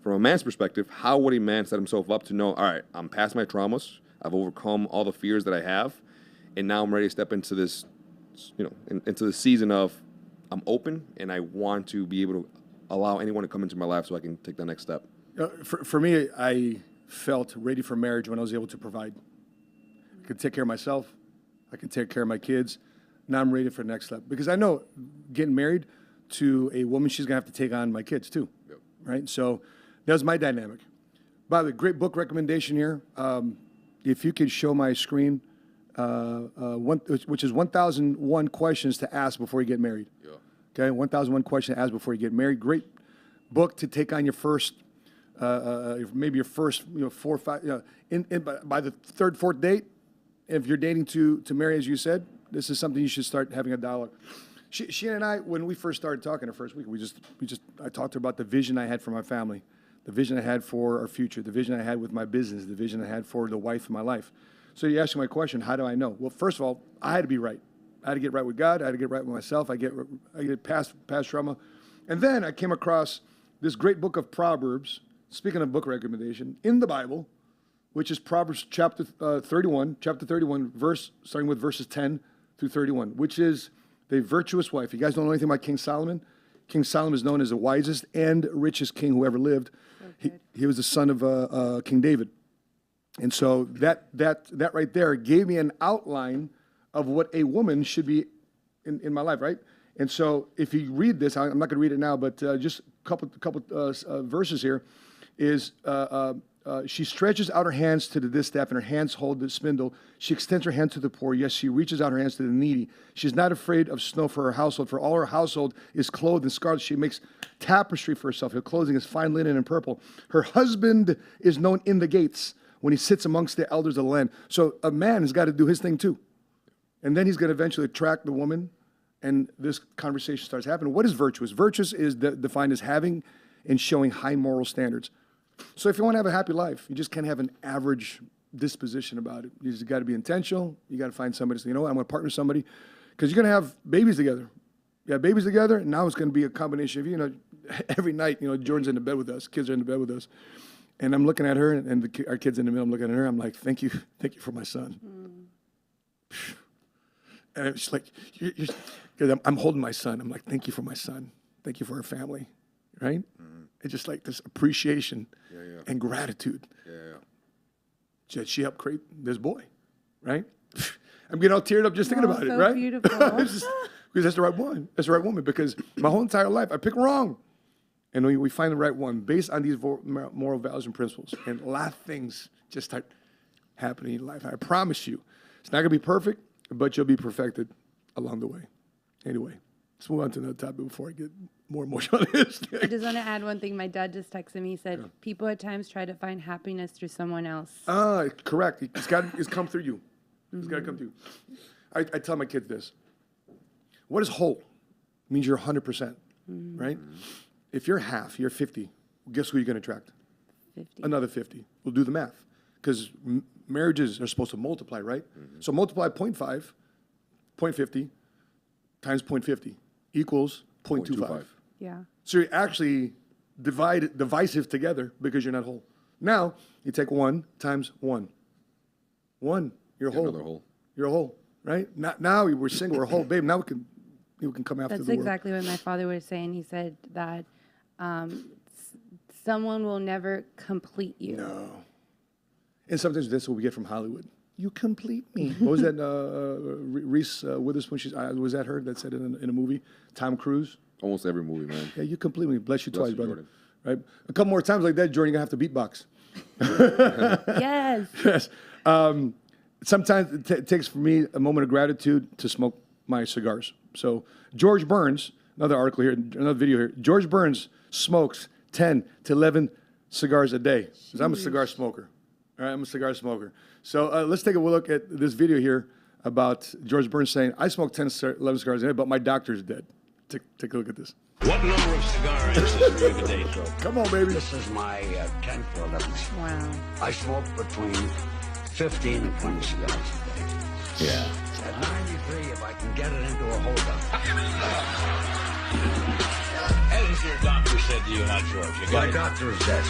from a man's perspective, how would a man set himself up to know, all right, I'm past my traumas, I've overcome all the fears that I have, and now I'm ready to step into this, into the season of, I'm open and I want to be able to allow anyone to come into my life so I can take that next step. For me, I felt ready for marriage when I was able to provide. I could take care of myself. I can take care of my kids. Now I'm ready for the next step. Because I know getting married to a woman, she's going to have to take on my kids too. Yep. Right? So that was my dynamic. By the way, great book recommendation here. If you could show my screen, which is 1001 questions to ask before you get married. Yeah. Okay, 1001 questions to ask before you get married. Great book to take on your first, maybe your first, 4 or 5. By the 3rd, 4th date, if you're dating to marry, as you said, this is something you should start having a dialogue. She and I, when we first started talking the first week, I talked to her about the vision I had for my family, the vision I had for our future, the vision I had with my business, the vision I had for the wife of my life. So you asked me my question, how do I know? Well, first of all, I had to be right. I had to get right with God. I had to get right with myself. I get past trauma. And then I came across this great book of Proverbs, speaking of book recommendation, in the Bible, which is Proverbs chapter 31, starting with verses 10 through 31, which is the virtuous wife. You guys don't know anything about King Solomon? King Solomon is known as the wisest and richest king who ever lived. He was the son of King David. And so that right there gave me an outline of what a woman should be in my life, right? And so if you read this, I'm not going to read it now, but just a couple verses here, is she stretches out her hands to the distaff, and her hands hold the spindle. She extends her hand to the poor. Yes, she reaches out her hands to the needy. She's not afraid of snow for her household, for all her household is clothed in scarlet. She makes tapestry for herself. Her clothing is fine linen and purple. Her husband is known in the gates when he sits amongst the elders of the land. So a man has got to do his thing too. And then he's going to eventually attract the woman, and this conversation starts happening. What is virtuous? Virtuous is defined as having and showing high moral standards. So if you want to have a happy life, you just can't have an average disposition about it. You just got to be intentional. You got to find somebody to say, you know what, I'm going to partner with somebody, because you're going to have babies together. You have babies together, and now it's going to be a combination of, every night, Jordan's in the bed with us, kids are in the bed with us. And I'm looking at her, and our kid's in the middle. I'm looking at her. I'm like, thank you for my son. And it's like, because I'm holding my son. I'm like, thank you for my son. Thank you for our family, right? It's just like this appreciation and gratitude. She helped create this boy, right? I'm getting all teared up just thinking about it, right? Beautiful. Because that's the right one. That's the right woman. Because my whole entire life, I picked wrong. And we find the right one based on these moral values and principles. And a lot of things just start happening in life. I promise you, it's not going to be perfect, but you'll be perfected along the way. Anyway, let's move on to another topic before I get more emotional on this thing. I just want to add one thing. My dad just texted me. He said, people at times try to find happiness through someone else. Correct. It's come through you. It's got to come through you. I tell my kids this. What is whole? It means you're 100%, right? If you're half, you're 50, guess who you're going to attract? 50. Another 50. We'll do the math. Because marriages are supposed to multiply, right? So multiply 0.50 times 0.50 equals 0.25. Yeah. So you're actually divisive together because you're not whole. Now, you take 1 times 1. 1, you're whole. Another whole. You're whole, right? Now we're single, we're whole. Babe, now we can come after That's the world. exactly what my father was saying. He said that someone will never complete you. No. And sometimes that's what we get from Hollywood. You complete me. What was that? Reese Witherspoon. Was that her that said it in a movie? Tom Cruise. Almost every movie, man. Yeah, you complete me. Bless you Bless twice, you, brother. Jordan. Right? A couple more times like that, Jordan, you're gonna have to beatbox. Yes. Yes. Sometimes it takes for me a moment of gratitude to smoke my cigars. So George Burns, another article here, another video here. George Burns smokes 10 to 11 cigars a day. Because I'm a cigar smoker. All right, I'm a cigar smoker. So let's take a look at this video here about George Burns saying, I smoke 10 to 11 cigars a day, but my doctor's dead. Take a look at this. What number of cigar inches do you have a day? Come on, baby. This is my 10th or 11th. Wow. I smoke between 15 and 20 cigars a day. Yeah. At 93, if I can get it into a holder. As your doctor said to you, not George. You My doctor is dead.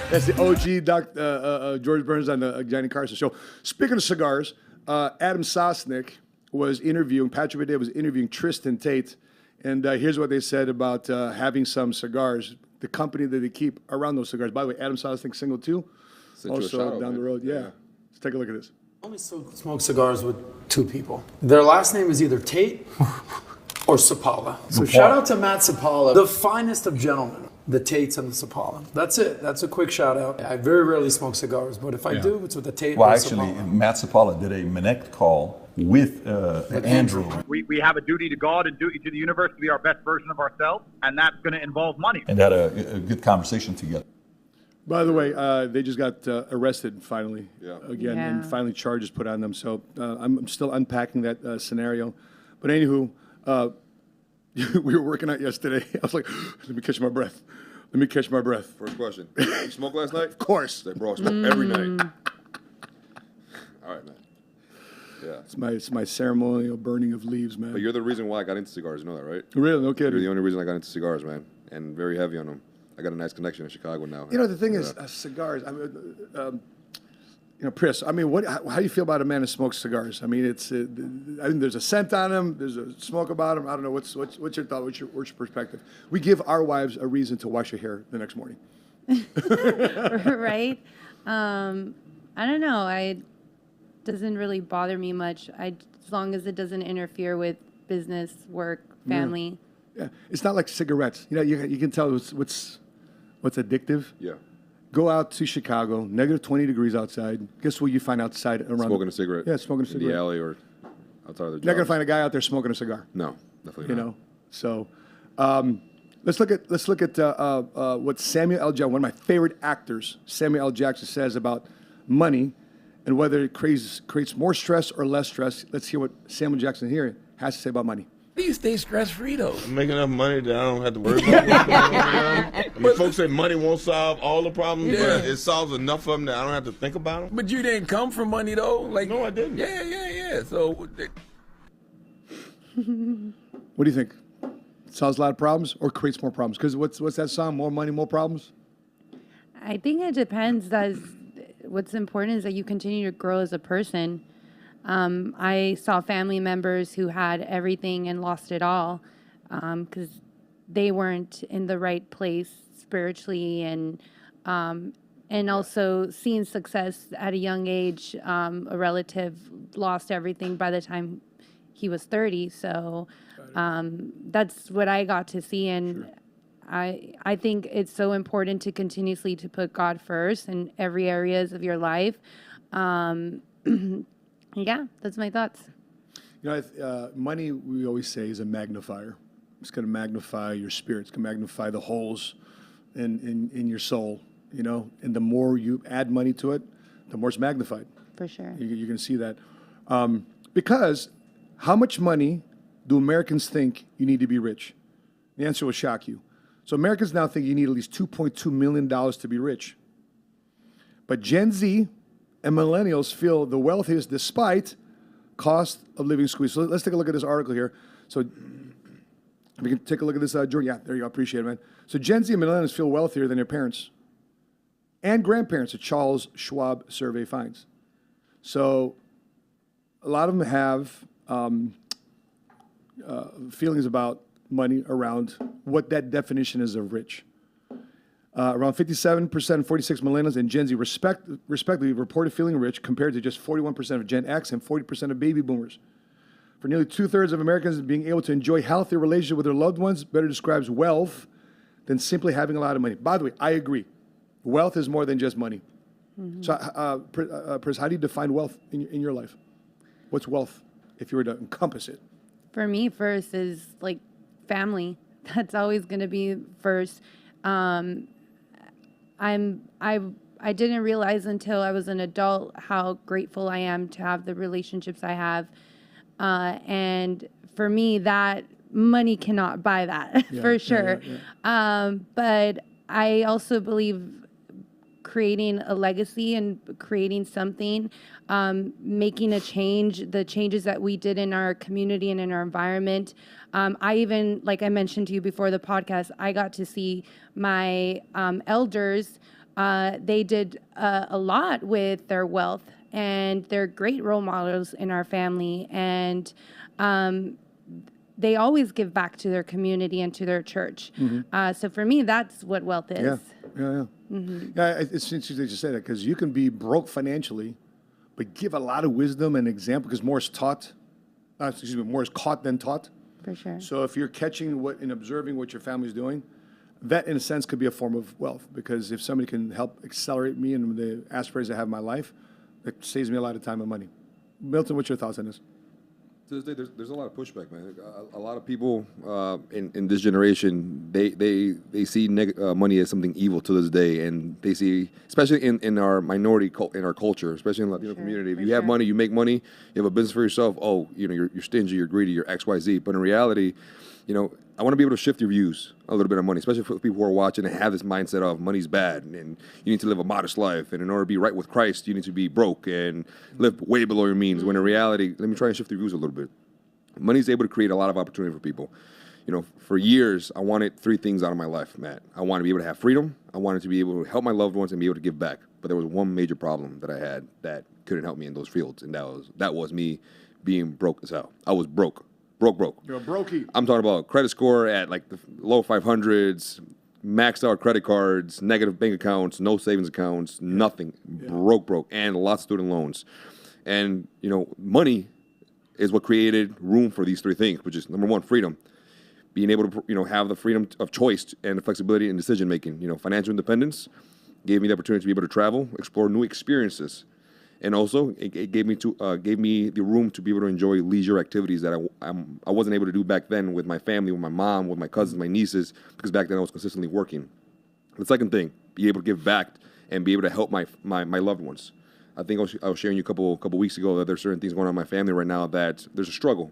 That's the OG George Burns on the Johnny Carson show. Speaking of cigars, Adam Sosnick was interviewing, Patrick Day was interviewing Tristan Tate, and here's what they said about having some cigars, the company that they keep around those cigars. By the way, Adam Sosnick, single too, Sent you a also shout-out, down the man. road. Yeah. Let's take a look at this. I only smoke cigars with 2 people. Their last name is either Tate or Sapala. So shout out to Matt Sapala, the finest of gentlemen. The Tates and the Sapala. That's it. That's a quick shout out. I very rarely smoke cigars, but if I do, it's with the Tate Well, or actually, Sapala. Matt Sapala did a Manect call with Andrew. We have a duty to God and duty to the universe to be our best version of ourselves, and that's going to involve money. And had a good conversation together. By the way, they just got arrested finally, again, and Yeah. finally charges put on them. So I'm still unpacking that scenario. But anywho, we were working out yesterday. I was like, let me catch my breath. Let me catch my breath. First question. You smoke last night? Of course. Say, bro, I smoke every night. All right, man. Yeah. It's my ceremonial burning of leaves, man. But you're the reason why I got into cigars. You know that, right? Really? No You're kidding. the only reason I got into cigars, man. And very heavy on them. I got a nice connection in Chicago now. You know, the thing is, cigars. I mean, Pris. I mean, how do you feel about a man who smokes cigars? I mean, I think there's a scent on them. There's a smoke about them. I don't know. What's your thought? What's your perspective? We give our wives a reason to wash your hair the next morning. Right? I don't know. It doesn't really bother me much. As long as it doesn't interfere with business, work, family. Yeah, it's not like cigarettes. You know, you can tell what's addictive. Yeah. Go out to Chicago, negative 20 degrees outside. Guess what you find outside around? Smoking a cigarette. Yeah, smoking a cigarette. In the alley or outside of the You're not gonna find a guy out there smoking a cigar. No, definitely not. You know, so let's look at what Samuel L. Jackson, one of my favorite actors, Samuel L. Jackson, says about money and whether it creates more stress or less stress. Let's hear what Samuel Jackson here has to say about money. How do you stay stress-free, though? Make enough money that I don't have to worry about what's going on. I mean, folks say money won't solve all the problems, but it solves enough of them that I don't have to think about them. But you didn't come from money, though? Like, No, I didn't. Yeah. So, What do you think? Solves a lot of problems or creates more problems? Because what's that song? More money, more problems? I think it depends. What's important is that you continue to grow as a person. I saw family members who had everything and lost it all because they weren't in the right place spiritually, and also seeing success at a young age. A relative lost everything by the time he was 30. So that's what I got to see, and I think it's so important to continuously to put God first in every areas of your life. Yeah, that's my thoughts. You know, money, we always say, is a magnifier. It's going to magnify your spirit. It's going to magnify the holes in your soul, you know. And the more you add money to it, the more it's magnified. For sure. You're going to see that. Because how much money do Americans think you need to be rich? The answer will shock you. So Americans now think you need at least $2.2 million to be rich. But Gen Z and millennials feel the wealthiest despite cost of living squeeze. So let's take a look at this article here. So we can take a look at this, Jordan. Yeah, there you go. Appreciate it, man. So Gen Z and millennials feel wealthier than their parents and grandparents, a Charles Schwab survey finds. So a lot of them have feelings about money around what that definition is of rich. Around 57% and 46 millennials and Gen Z respectively reported feeling rich compared to just 41% of Gen X and 40% of baby boomers. For nearly 2/3 of Americans, being able to enjoy healthy relationship with their loved ones better describes wealth than simply having a lot of money. By the way, I agree. Wealth is more than just money. Mm-hmm. So, Pris, how do you define wealth in your life? What's wealth if you were to encompass it? For me, first is like family. That's always going to be first. I didn't realize until I was an adult how grateful I am to have the relationships I have. And for me, that money cannot buy that for sure. But I also believe creating a legacy and creating something, making a change, the changes that we did in our community and in our environment. I even, like I mentioned to you before the podcast, I got to see my elders. They did a lot with their wealth, and they're great role models in our family. And they always give back to their community and to their church. Mm-hmm. So for me, that's what wealth is. Yeah. Mm-hmm. Yeah, it's interesting that you say that because you can be broke financially, but give a lot of wisdom and example because more is taught. More is caught than taught. For sure. So if you're catching and observing what your family's doing, that in a sense could be a form of wealth because if somebody can help accelerate me and the aspirations I have in my life, it saves me a lot of time and money. Milton, what's your thoughts on this? To this day, there's a lot of pushback, man. A lot of people in this generation, they see money as something evil to this day, and they see, especially in our minority in our culture, especially in the Latino community, if you have money, you make money, you have a business for yourself. Oh, you're stingy, you're greedy, you're X, Y, Z. But in reality, I want to be able to shift your views a little bit on money, especially for people who are watching and have this mindset of money's bad and you need to live a modest life. And in order to be right with Christ, you need to be broke and live way below your means. When in reality, let me try and shift your views a little bit. Money is able to create a lot of opportunity for people. for years, I wanted three things out of my life, Matt. I wanted to be able to have freedom. I wanted to be able to help my loved ones and be able to give back. But there was one major problem that I had that couldn't help me in those fields, and that was me being broke as hell. I was broke. You're a brokey. I'm talking about credit score at like the low 500s, maxed out credit cards, negative bank accounts, no savings accounts, nothing. Broke, and lots of student loans. And, money is what created room for these three things, which is number one, freedom. Being able to, have the freedom of choice and the flexibility in decision making. Financial independence gave me the opportunity to be able to travel, explore new experiences. And also, it gave me the room to be able to enjoy leisure activities that I wasn't able to do back then with my family, with my mom, with my cousins, my nieces, because back then I was consistently working. The second thing, be able to give back and be able to help my loved ones. I think I was sharing you a couple weeks ago that there's certain things going on in my family right now that there's a struggle.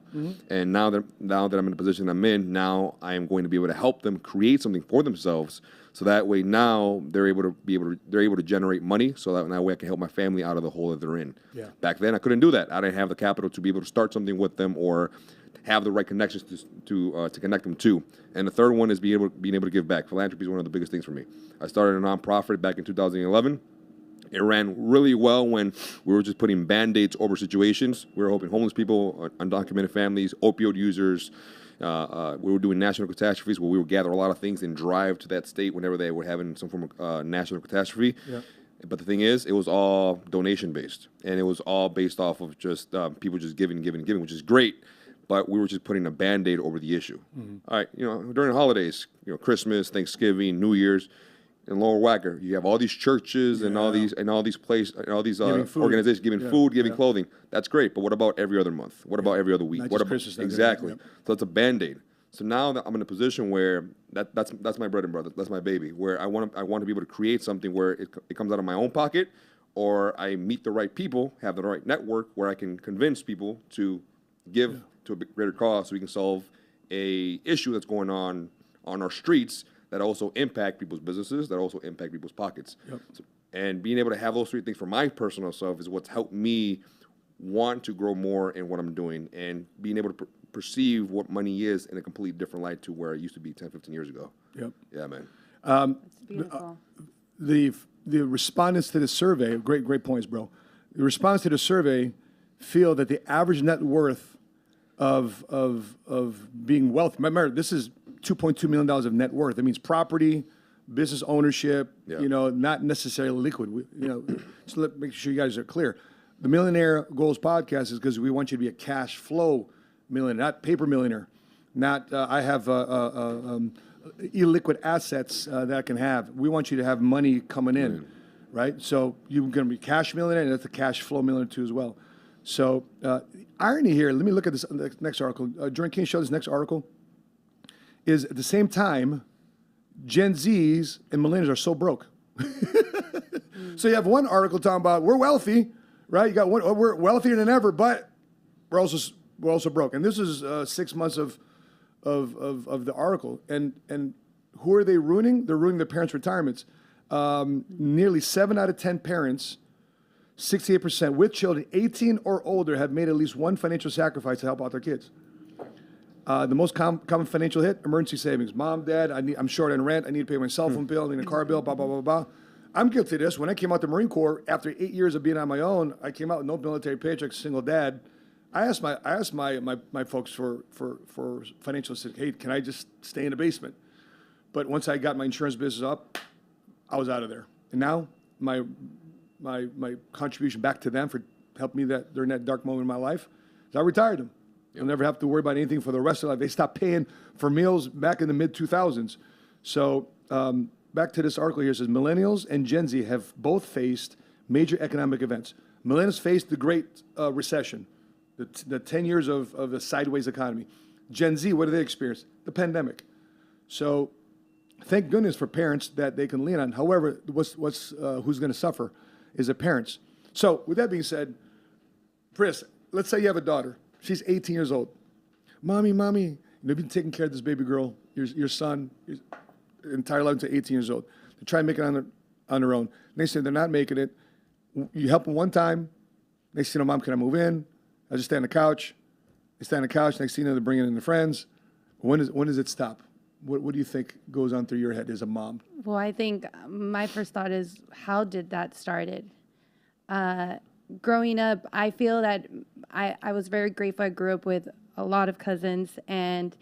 And now that I'm in the position I'm in, now I am going to be able to help them create something for themselves. So that way now they're able to generate money. So that way I can help my family out of the hole that they're in. Yeah. Back then I couldn't do that. I didn't have the capital to be able to start something with them or have the right connections to connect them to. And the third one is being able to give back. Philanthropy is one of the biggest things for me. I started a nonprofit back in 2011. It ran really well when we were just putting Band-Aids over situations. We were helping homeless people, undocumented families, opioid users. We were doing national catastrophes where we would gather a lot of things and drive to that state whenever they were having some form of national catastrophe. Yeah. But the thing is, it was all donation-based. And it was all based off of just people just giving, which is great. But we were just putting a Band-Aid over the issue. All right, during the holidays, Christmas, Thanksgiving, New Year's, in Lower Wacker, you have all these churches and all these places, all these organizations giving food, giving clothing. That's great, but what about every other month? What about every other week? Not What just about Christmas, exactly? Yep. So it's a Band-Aid. So now that I'm in a position where that's my bread and butter, that's my baby. Where I want to be able to create something where it comes out of my own pocket, or I meet the right people, have the right network where I can convince people to give to a greater cause, so we can solve a issue that's going on our streets that also impact people's businesses, that also impact people's pockets. Yep. So, and being able to have those three things for my personal self is what's helped me want to grow more in what I'm doing and being able to perceive what money is in a completely different light to where it used to be 10, 15 years ago. Yep. Yeah, man. It's beautiful. The respondents to the survey, great points, bro. The respondents to the survey feel that the average net worth of being wealthy. Remember, this is $2.2 million of net worth. That means property, business ownership. Not necessarily liquid. So make sure you guys are clear. The Millionaire Goals podcast is because we want you to be a cash flow millionaire, not paper millionaire. Not I have illiquid assets that I can have. We want you to have money coming in, right? So you're going to be cash millionaire, and that's a cash flow millionaire too as well. So irony here. Let me look at this next article. Jordan, can you show this next article? Is at the same time, Gen Zs and millennials are so broke. So you have one article talking about we're wealthy, right? You got one, we're wealthier than ever, but we're also broke. And this is 6 months of the article. And who are they ruining? They're ruining their parents' retirements. Nearly 7 out of 10 parents, 68% with children 18 or older, have made at least one financial sacrifice to help out their kids. The most common financial hit, emergency savings. Mom, dad, I'm short on rent. I need to pay my cell phone bill. I need a car bill, blah, blah, blah, blah. I'm guilty of this. When I came out the Marine Corps, after 8 years of being on my own, I came out with no military paycheck, single dad. I asked my folks for financial assistance. Hey, can I just stay in the basement? But once I got my insurance business up, I was out of there. And now my contribution back to them for helping me during that dark moment in my life is I retired them. They'll never have to worry about anything for the rest of their life. They stopped paying for meals back in the mid-2000s. So back to this article here. It says millennials and Gen Z have both faced major economic events. Millennials faced the Great Recession, the 10 years of a sideways economy. Gen Z, what do they experience? The pandemic. So thank goodness for parents that they can lean on. However, who's going to suffer is the parents. So with that being said, Pris, let's say you have a daughter. She's 18 years old. Mommy, you've been taking care of this baby girl, your son, his entire life until 18 years old. They try and make it on their own. Next thing they're not making it. You help them one time. Next thing you know, Mom, can I move in? I just stay on the couch. They stay on the couch. Next thing you know, they're bringing in their friends. When does it stop? What do you think goes on through your head as a mom? Well, I think my first thought is, how did that started? Growing up, I feel that I was very grateful. I grew up with a lot of cousins, and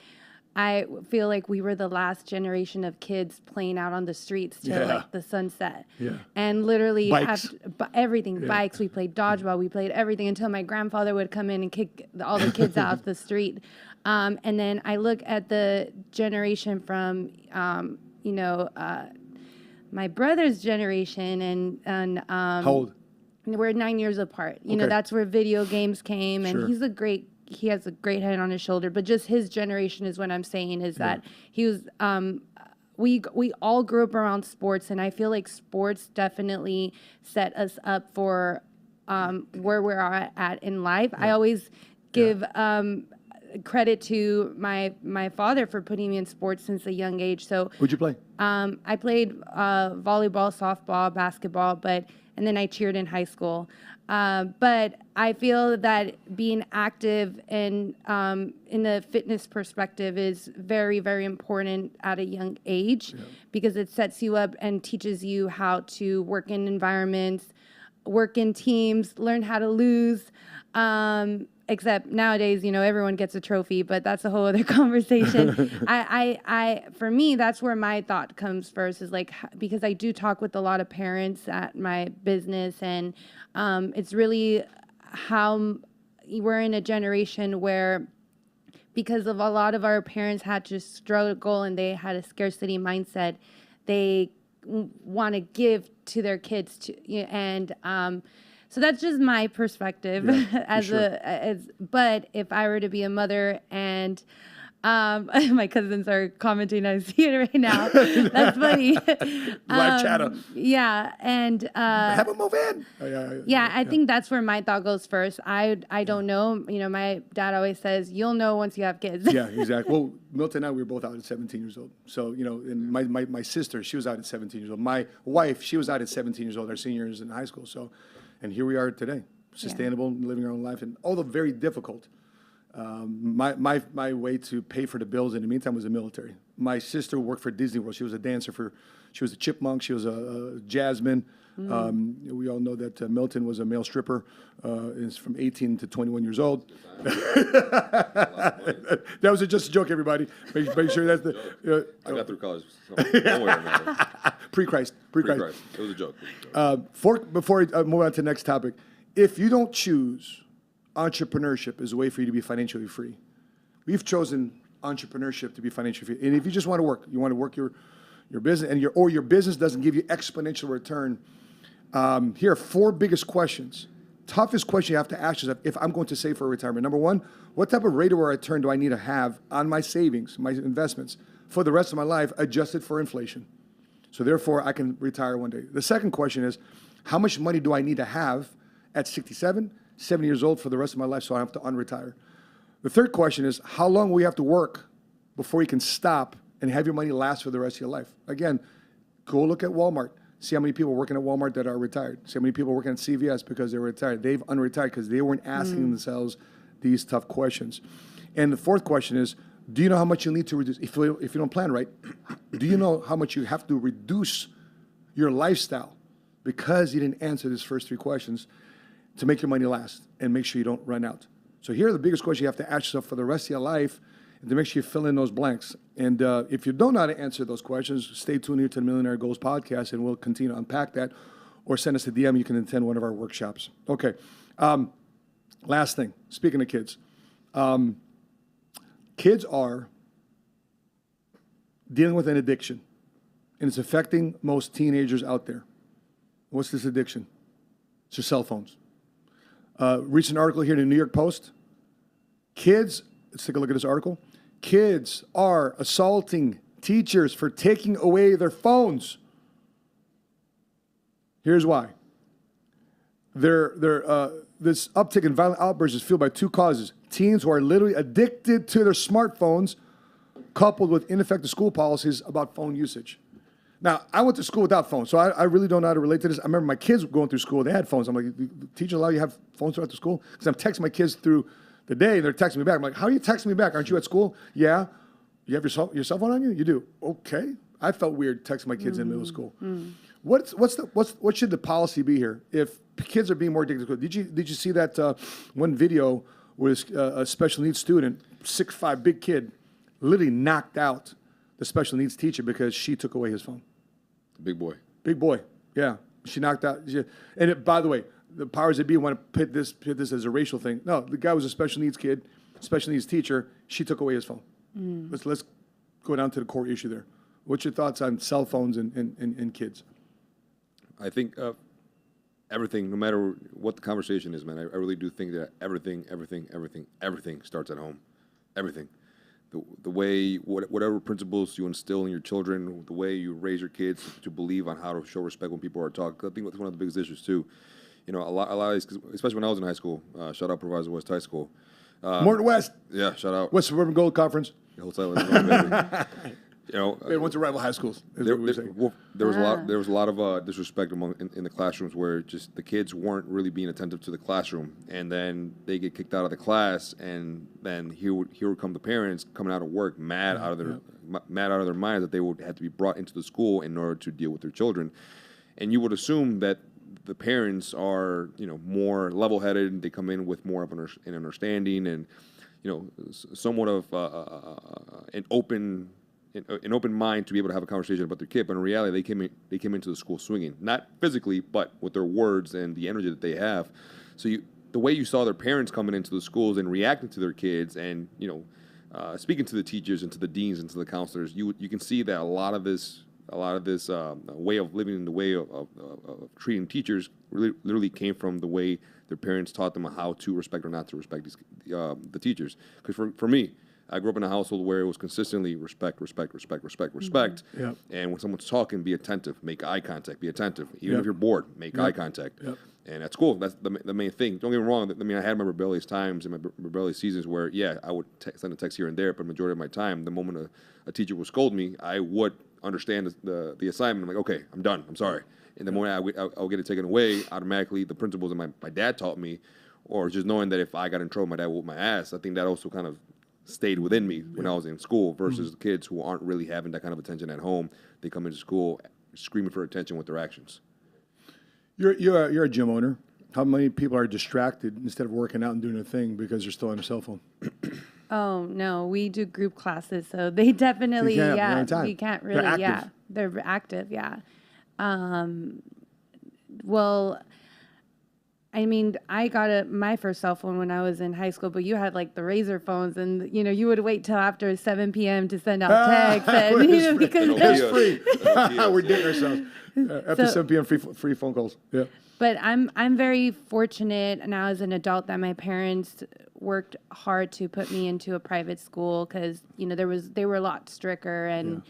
I feel like we were the last generation of kids playing out on the streets till like the sunset. Yeah. And literally Bikes. everything, bikes, we played dodgeball, we played everything until my grandfather would come in and kick all the kids out the street. And then I look at the generation from, my brother's generation and How old? we're 9 years apart. You know, Okay. that's where video games came, and Sure. he has a great head on his shoulder. But just his generation is what I'm saying is that he was. We all grew up around sports, and I feel like sports definitely set us up for where we're at in life. I always give credit to my father for putting me in sports since a young age. So What'd you play? I played volleyball, softball, basketball, and then I cheered in high school. But I feel that being active in the fitness perspective is very, very important at a young age because it sets you up and teaches you how to work in environments, work in teams, learn how to lose. Except nowadays, everyone gets a trophy, but that's a whole other conversation. For me, that's where my thought comes first is like, because I do talk with a lot of parents at my business, and it's really how we're in a generation where, because of a lot of our parents had to struggle and they had a scarcity mindset, they want to give to their kids so that's just my perspective but if I were to be a mother and my cousins are commenting, I see it right now. That's funny. Live chatter. Yeah, and Have a move in. I think that's where my thought goes first. I don't know. My dad always says, you'll know once you have kids. Yeah, exactly. Well, Milton and I, we were both out at 17 years old. So, and my sister, she was out at 17 years old. My wife, she was out at 17 years old, our seniors in high school. So, and here we are today, sustainable, living our own life, and although very difficult. My way to pay for the bills in the meantime was the military. My sister worked for Disney World. She was a dancer she was a chipmunk. She was a Jasmine. We all know that Milton was a male stripper. Is from 18 to 21 years old. That was just a joke, everybody. Make sure that's the. I got through college. So don't worry about it. Pre-Christ. Pre-Christ. It was a joke. Before I move on to the next topic, if you don't choose entrepreneurship as a way for you to be financially free, we've chosen entrepreneurship to be financially free. And if you just want to work your business, and your business doesn't give you exponential return, here are 4 biggest questions. Toughest question you have to ask yourself if I'm going to save for retirement. Number 1, what type of rate of return do I need to have on my savings, my investments, for the rest of my life, adjusted for inflation? So therefore, I can retire one day. The second question is, how much money do I need to have at 67, 70 years old for the rest of my life so I have to unretire? The third question is, how long will you have to work before you can stop and have your money last for the rest of your life? Again, go look at Walmart. See how many people working at Walmart that are retired. See how many people working at CVS because they were retired. They've unretired because they weren't asking themselves these tough questions. And the fourth question is, do you know how much you need to reduce? If you don't plan right, do you know how much you have to reduce your lifestyle because you didn't answer these first 3 questions to make your money last and make sure you don't run out? So here are the biggest questions you have to ask yourself for the rest of your life, and to make sure you fill in those blanks. And if you don't know how to answer those questions, stay tuned here to the Millionaire Goals podcast, and we'll continue to unpack that. Or send us a DM. You can attend one of our workshops. Okay. Last thing. Speaking of kids. Kids are dealing with an addiction, and it's affecting most teenagers out there. What's this addiction? It's your cell phones. Recent article here in the New York Post. Kids, let's take a look at this article. Kids are assaulting teachers for taking away their phones. Here's why. This uptick in violent outbursts is fueled by 2 causes. Teens who are literally addicted to their smartphones, coupled with ineffective school policies about phone usage. Now, I went to school without phones, so I really don't know how to relate to this. I remember my kids going through school, they had phones. I'm like, the teachers allow you to have phones throughout the school? Because I'm texting my kids through the day, and they're texting me back. I'm like, how are you texting me back? Aren't you at school? Yeah. You have your cell phone on you? You do. Okay. I felt weird texting my kids in middle school. What should the policy be here? If kids are being more addicted, did you see that one video where a special needs student, 6'5" big kid, literally knocked out the special needs teacher because she took away his phone. Big boy. Big boy. Yeah. She knocked out. By the way, the powers that be want to pit this as a racial thing. No, the guy was a special needs kid, special needs teacher. She took away his phone. Let's go down to the core issue there. What's your thoughts on cell phones and kids? I think everything, no matter what the conversation is, man, I really do think that everything starts at home. Everything. The way, whatever principles you instill in your children, the way you raise your kids to believe on how to show respect when people are talking. I think that's one of the biggest issues too. You know, a lot of these, especially when I was in high school. Shout out Proviso West High School. Morton West. Yeah, shout out. West Suburban Gold Conference. The whole time. You know, they went to rival high schools. There was a lot of disrespect in the classrooms where just the kids weren't really being attentive to the classroom, and then they get kicked out of the class, and then here would come the parents coming out of work mad out of their minds that they would have to be brought into the school in order to deal with their children, and you would assume that the parents are, you know, more level-headed. They come in with more of an understanding and, you know, somewhat of an open mind to be able to have a conversation about their kid. But in reality, they came into the school swinging, not physically, but with their words and the energy that they have. So the way you saw their parents coming into the schools and reacting to their kids, and, you know, speaking to the teachers and to the deans and to the counselors, you can see that a lot of this way of living and the way of treating teachers literally came from the way their parents taught them how to respect or not to respect the teachers. Because for me, I grew up in a household where it was consistently respect. Yeah. And when someone's talking, be attentive, make eye contact, be attentive. Even if you're bored, make eye contact. Yep. And at school, that's the main thing. Don't get me wrong. I mean, I had my rebellious times and my rebellious seasons where, yeah, I would send a text here and there, but majority of my time, the moment a teacher would scold me, I would understand the assignment. I'm like, okay, I'm done. I'm sorry. And the moment I'll get it taken away, automatically the principles that my dad taught me, or just knowing that if I got in trouble, my dad would whoop my ass. I think that also kind of stayed within me when I was in school versus the kids who aren't really having that kind of attention at home. They come into school screaming for attention with their actions. You're a gym owner. How many people are distracted instead of working out and doing their thing because they're still on their cell phone? Oh no, we do group classes, so they definitely we can't really they're active, yeah. Well, I mean, I got my first cell phone when I was in high school, but you had like the Razor phones, and you know, you would wait till after 7 p.m. to send out texts, and you know, because it's free. We're dating ourselves. After 7 p.m. free phone calls. Yeah. But I'm very fortunate now as an adult that my parents worked hard to put me into a private school because, you know, they were a lot stricter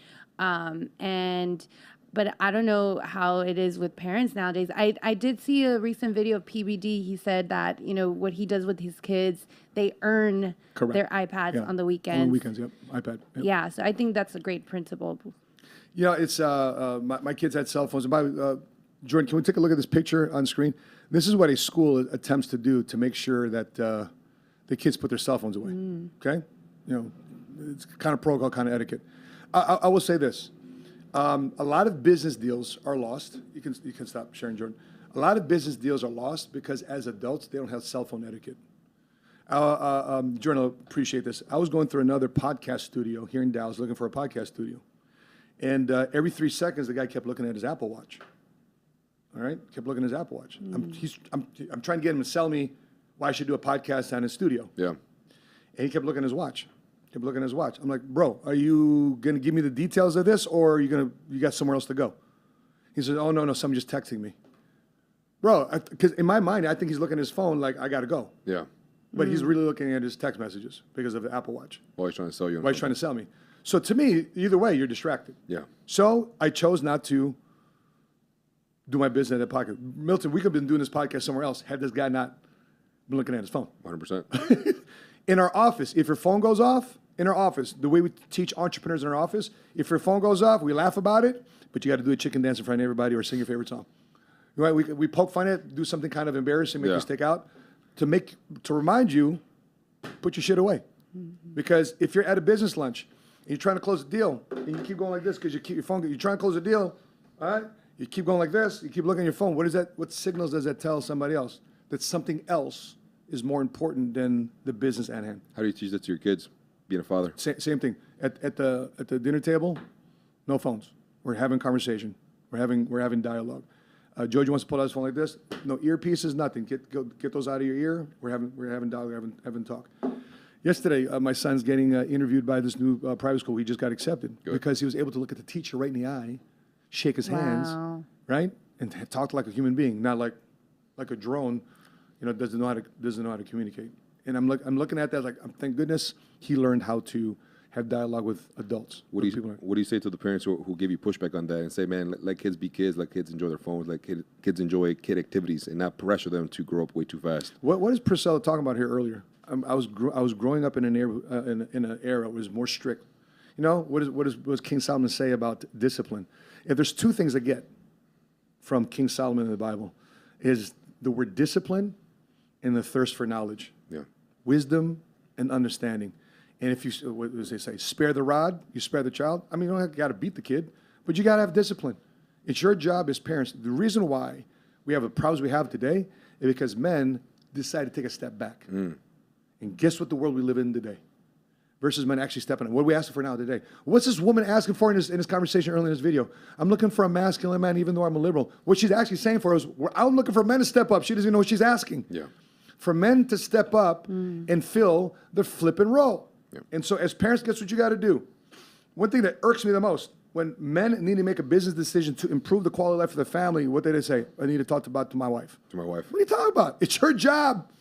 but I don't know how it is with parents nowadays. I did see a recent video of PBD. He said that, you know, what he does with his kids, they earn their iPads on the weekends. On the weekends, yep. iPad. Yep. Yeah, so I think that's a great principle. Yeah, it's my kids had cell phones. Jordan, can we take a look at this picture on screen? This is what a school attempts to do to make sure that the kids put their cell phones away. Okay, you know, it's kind of protocol, kind of etiquette. I will say this: a lot of business deals are lost. You can stop sharing, Jordan. A lot of business deals are lost because as adults they don't have cell phone etiquette. Jordan, I appreciate this. I was going through another podcast studio here in Dallas, looking for a podcast studio, and every 3 seconds the guy kept looking at his Apple Watch. All right, kept looking at his Apple Watch. I'm trying to get him to sell me why I should do a podcast on his studio. Yeah. And he kept looking at his watch. I'm like, bro, are you gonna give me the details of this, or are you got somewhere else to go? He says, oh no, someone just texting me. Bro, because in my mind, I think he's looking at his phone like I gotta go. Yeah. But he's really looking at his text messages because of the Apple Watch. Why he's trying to sell you? Why he's trying to sell me? So to me, either way, you're distracted. Yeah. So I chose not to do my business at that podcast. Milton, we could have been doing this podcast somewhere else had this guy not been looking at his phone. 100%. In our office, if your phone goes off, in our office, the way we teach entrepreneurs in our office, if your phone goes off, we laugh about it, but you got to do a chicken dance in front of everybody or sing your favorite song. Right? We poke fun at it, do something kind of embarrassing, make you stick out, to remind you, put your shit away. Because if you're at a business lunch and you're trying to close a deal, and you keep going like this because you keep your phone. You're trying to close a deal, all right? You keep going like this. You keep looking at your phone. What is that? What signals does that tell somebody else? That something else is more important than the business at hand. How do you teach that to your kids? Being a father. Same thing. At the dinner table, no phones. We're having conversation. We're having dialogue. George wants to pull out his phone like this. No earpieces, nothing. Get those out of your ear. We're having dialogue, having talk. Yesterday, my son's getting interviewed by this new private school. He just got accepted because he was able to look at the teacher right in the eye, shake his hands, right, and talk like a human being, not like a drone. Doesn't know how to communicate. And I'm looking at that like, thank goodness he learned how to have dialogue with adults. What do you say to the parents who give you pushback on that and say, man, let kids be kids, let kids enjoy their phones, let kids enjoy kid activities, and not pressure them to grow up way too fast? What is Priscilla talking about here earlier? I was growing up in an era that was more strict. What does King Solomon say about discipline? If there's two things I get from King Solomon in the Bible, is the word discipline and the thirst for knowledge. Yeah. Wisdom and understanding. And if you, what does they say? Spare the rod, you spare the child. I mean, you don't got to beat the kid, but you got to have discipline. It's your job as parents. The reason why we have the problems we have today is because men decide to take a step back. And guess what the world we live in today? Versus men actually stepping in. What are we asking for now today? What's this woman asking for in this conversation earlier in this video? I'm looking for a masculine man, even though I'm a liberal. What she's actually saying for us, I'm looking for men to step up. She doesn't even know what she's asking. Yeah. For men to step up and fill the flipping role. Yeah. And so as parents, guess what you got to do? One thing that irks me the most, when men need to make a business decision to improve the quality of life of the family, what do they say? I need to talk about to my wife. To my wife. What are you talking about? It's her job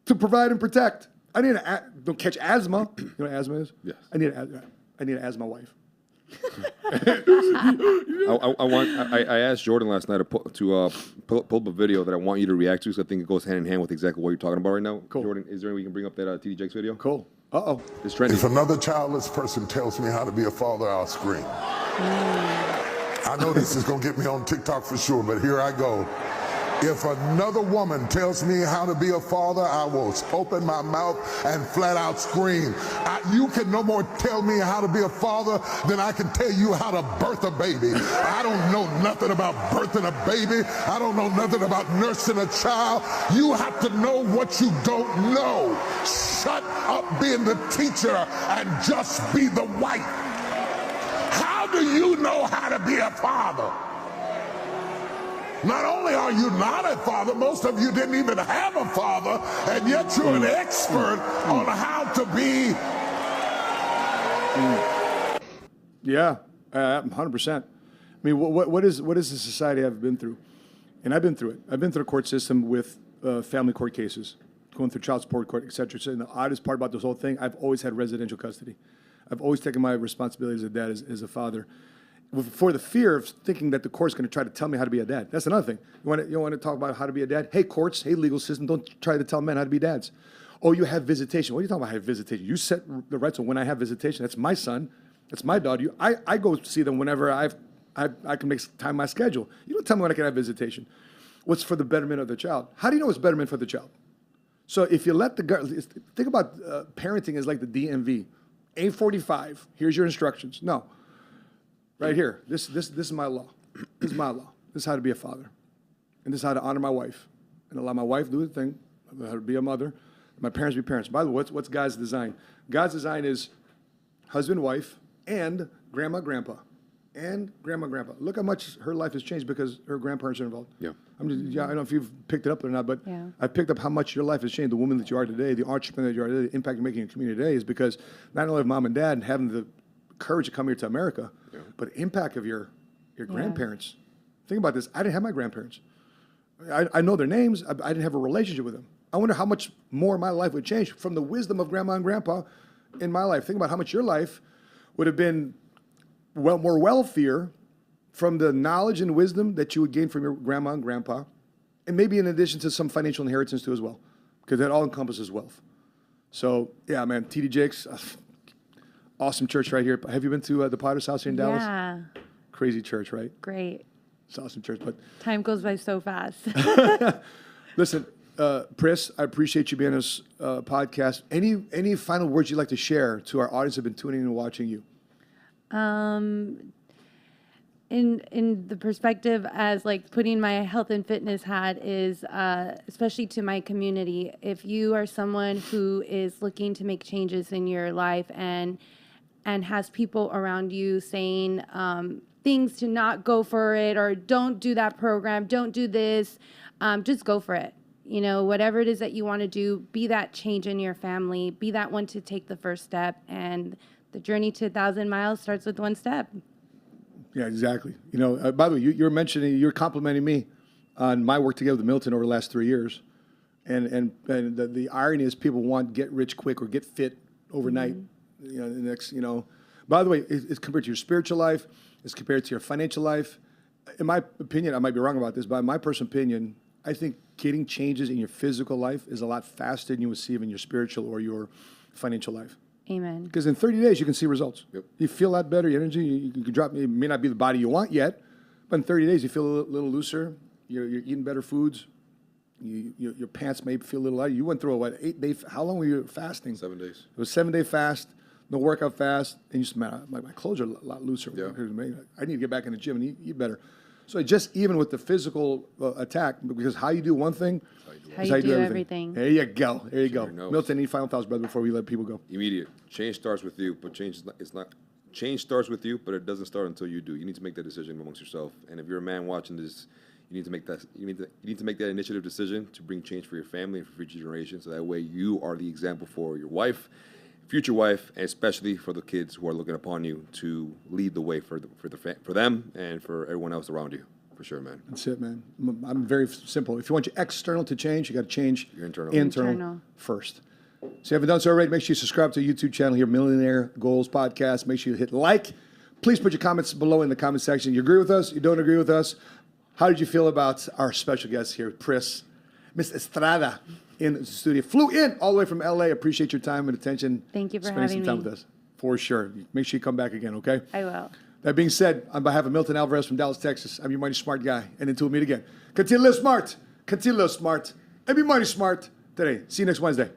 to provide and protect. I need don't catch asthma. You know what asthma is? Yes. I need an asthma wife. I asked Jordan last night to pull up a video that I want you to react to, because I think it goes hand in hand with exactly what you're talking about right now. Cool. Jordan, is there any way we can bring up that TD Jakes video? Cool. Uh-oh. It's trending. If another childless person tells me how to be a father, I'll scream. I know this is going to get me on TikTok for sure, but here I go. If another woman tells me how to be a father, I will open my mouth and flat out scream. You can no more tell me how to be a father than I can tell you how to birth a baby. I don't know nothing about birthing a baby. I don't know nothing about nursing a child. You have to know what you don't know. Shut up being the teacher and just be the wife. How do you know how to be a father? Not only are you not a father, most of you didn't even have a father, and yet you're an expert on how to be. Yeah, 100%. I mean, what is the society I've been through? And I've been through it. I've been through the court system with family court cases, going through child support court, et cetera. And the oddest part about this whole thing, I've always had residential custody. I've always taken my responsibility as a dad, as a father, for the fear of thinking that the court's going to try to tell me how to be a dad. That's another thing. You want to talk about how to be a dad? Hey, courts, hey, legal system, don't try to tell men how to be dads. Oh, you have visitation. What are you talking about? I have visitation. You set the rights of when I have visitation. That's my son. That's my daughter. I go see them whenever I can make time in my schedule. You don't tell me when I can have visitation. What's for the betterment of the child? How do you know what's betterment for the child? So if you let the girl, think about parenting as like the DMV. 8:45, here's your instructions. No. Right here, this is my law. This is my law. This is how to be a father. And this is how to honor my wife. And allow my wife to do the thing, how to be a mother, my parents be parents. By the way, what's God's design? God's design is husband, wife, and grandma, grandpa. And grandma, grandpa. Look how much her life has changed because her grandparents are involved. Yeah. I don't know if you've picked it up or not, but I picked up how much your life has changed. The woman that you are today, the entrepreneur that you are today, the impact you're making in your community today is because not only of mom and dad and having the courage to come here to America, but the impact of your grandparents. Think about this. I didn't have my grandparents. I know their names. I didn't have a relationship with them. I wonder how much more my life would change from the wisdom of grandma and grandpa in my life. Think about how much your life would have been more wealthier from the knowledge and wisdom that you would gain from your grandma and grandpa, and maybe in addition to some financial inheritance too as well, because that all encompasses wealth. So yeah, man, TD Jakes, awesome church right here. Have you been to the Potter's House here in Dallas? Yeah. Crazy church, right? Great. It's an awesome church, but time goes by so fast. Listen, Pris, I appreciate you being on this podcast. Any final words you'd like to share to our audience who've been tuning in and watching you? In the perspective as like putting my health and fitness hat is, especially to my community, if you are someone who is looking to make changes in your life and has people around you saying things to not go for it, or don't do that program, don't do this, just go for it. You know, whatever it is that you want to do, be that change in your family, be that one to take the first step. And the journey to 1,000 miles starts with one step. Yeah, exactly. You know, by the way, you're complimenting me on my work together with Milton over the last 3 years. And the irony is people want get rich quick or get fit overnight. You know, the next, you know, by the way, it's compared to your spiritual life, it's compared to your financial life. In my opinion, I might be wrong about this, but in my personal opinion, I think getting changes in your physical life is a lot faster than you will see in your spiritual or your financial life. Amen. Because in 30 days, you can see results. Yep. You feel a lot better, your energy, you can drop, it may not be the body you want yet, but in 30 days, you feel a little looser, you're eating better foods, your pants may feel a little lighter. You went through a, what, 8 day, how long were you fasting? 7 days. It was 7-day fast, no workout fast, and you just, man, my clothes are a lot looser. Yeah. I need to get back in the gym and eat better. So just even with the physical attack, because how you do one thing, How you do everything. There you go. There you go. knows. Milton, any final thoughts, brother, before we let people go? Immediate. Change starts with you, but change starts with you, but it doesn't start until you do. You need to make that decision amongst yourself. And if you're a man watching this, you need to make that you need to make that initiative decision to bring change for your family and for future generations. So that way you are the example for your wife, future wife, and especially for the kids who are looking upon you to lead the way for them and for everyone else around you. For sure, man. That's it, man. I'm very simple. If you want your external to change, you got to change your internal first. So if you haven't done so already, make sure you subscribe to the YouTube channel here, Millionaire Goals Podcast. Make sure you hit like. Please put your comments below in the comment section. You agree with us? You don't agree with us? How did you feel about our special guest here, Miss Estrada, in the studio? Flew in all the way from LA. Appreciate your time and attention. Thank you for spending having some time me. with us. For sure. Make sure you come back again, okay? I will. That being said, on behalf of Milton Alvarez from Dallas, Texas, I'm your money smart guy. And until we meet again, continue to live smart, and be money smart today. See you next Wednesday.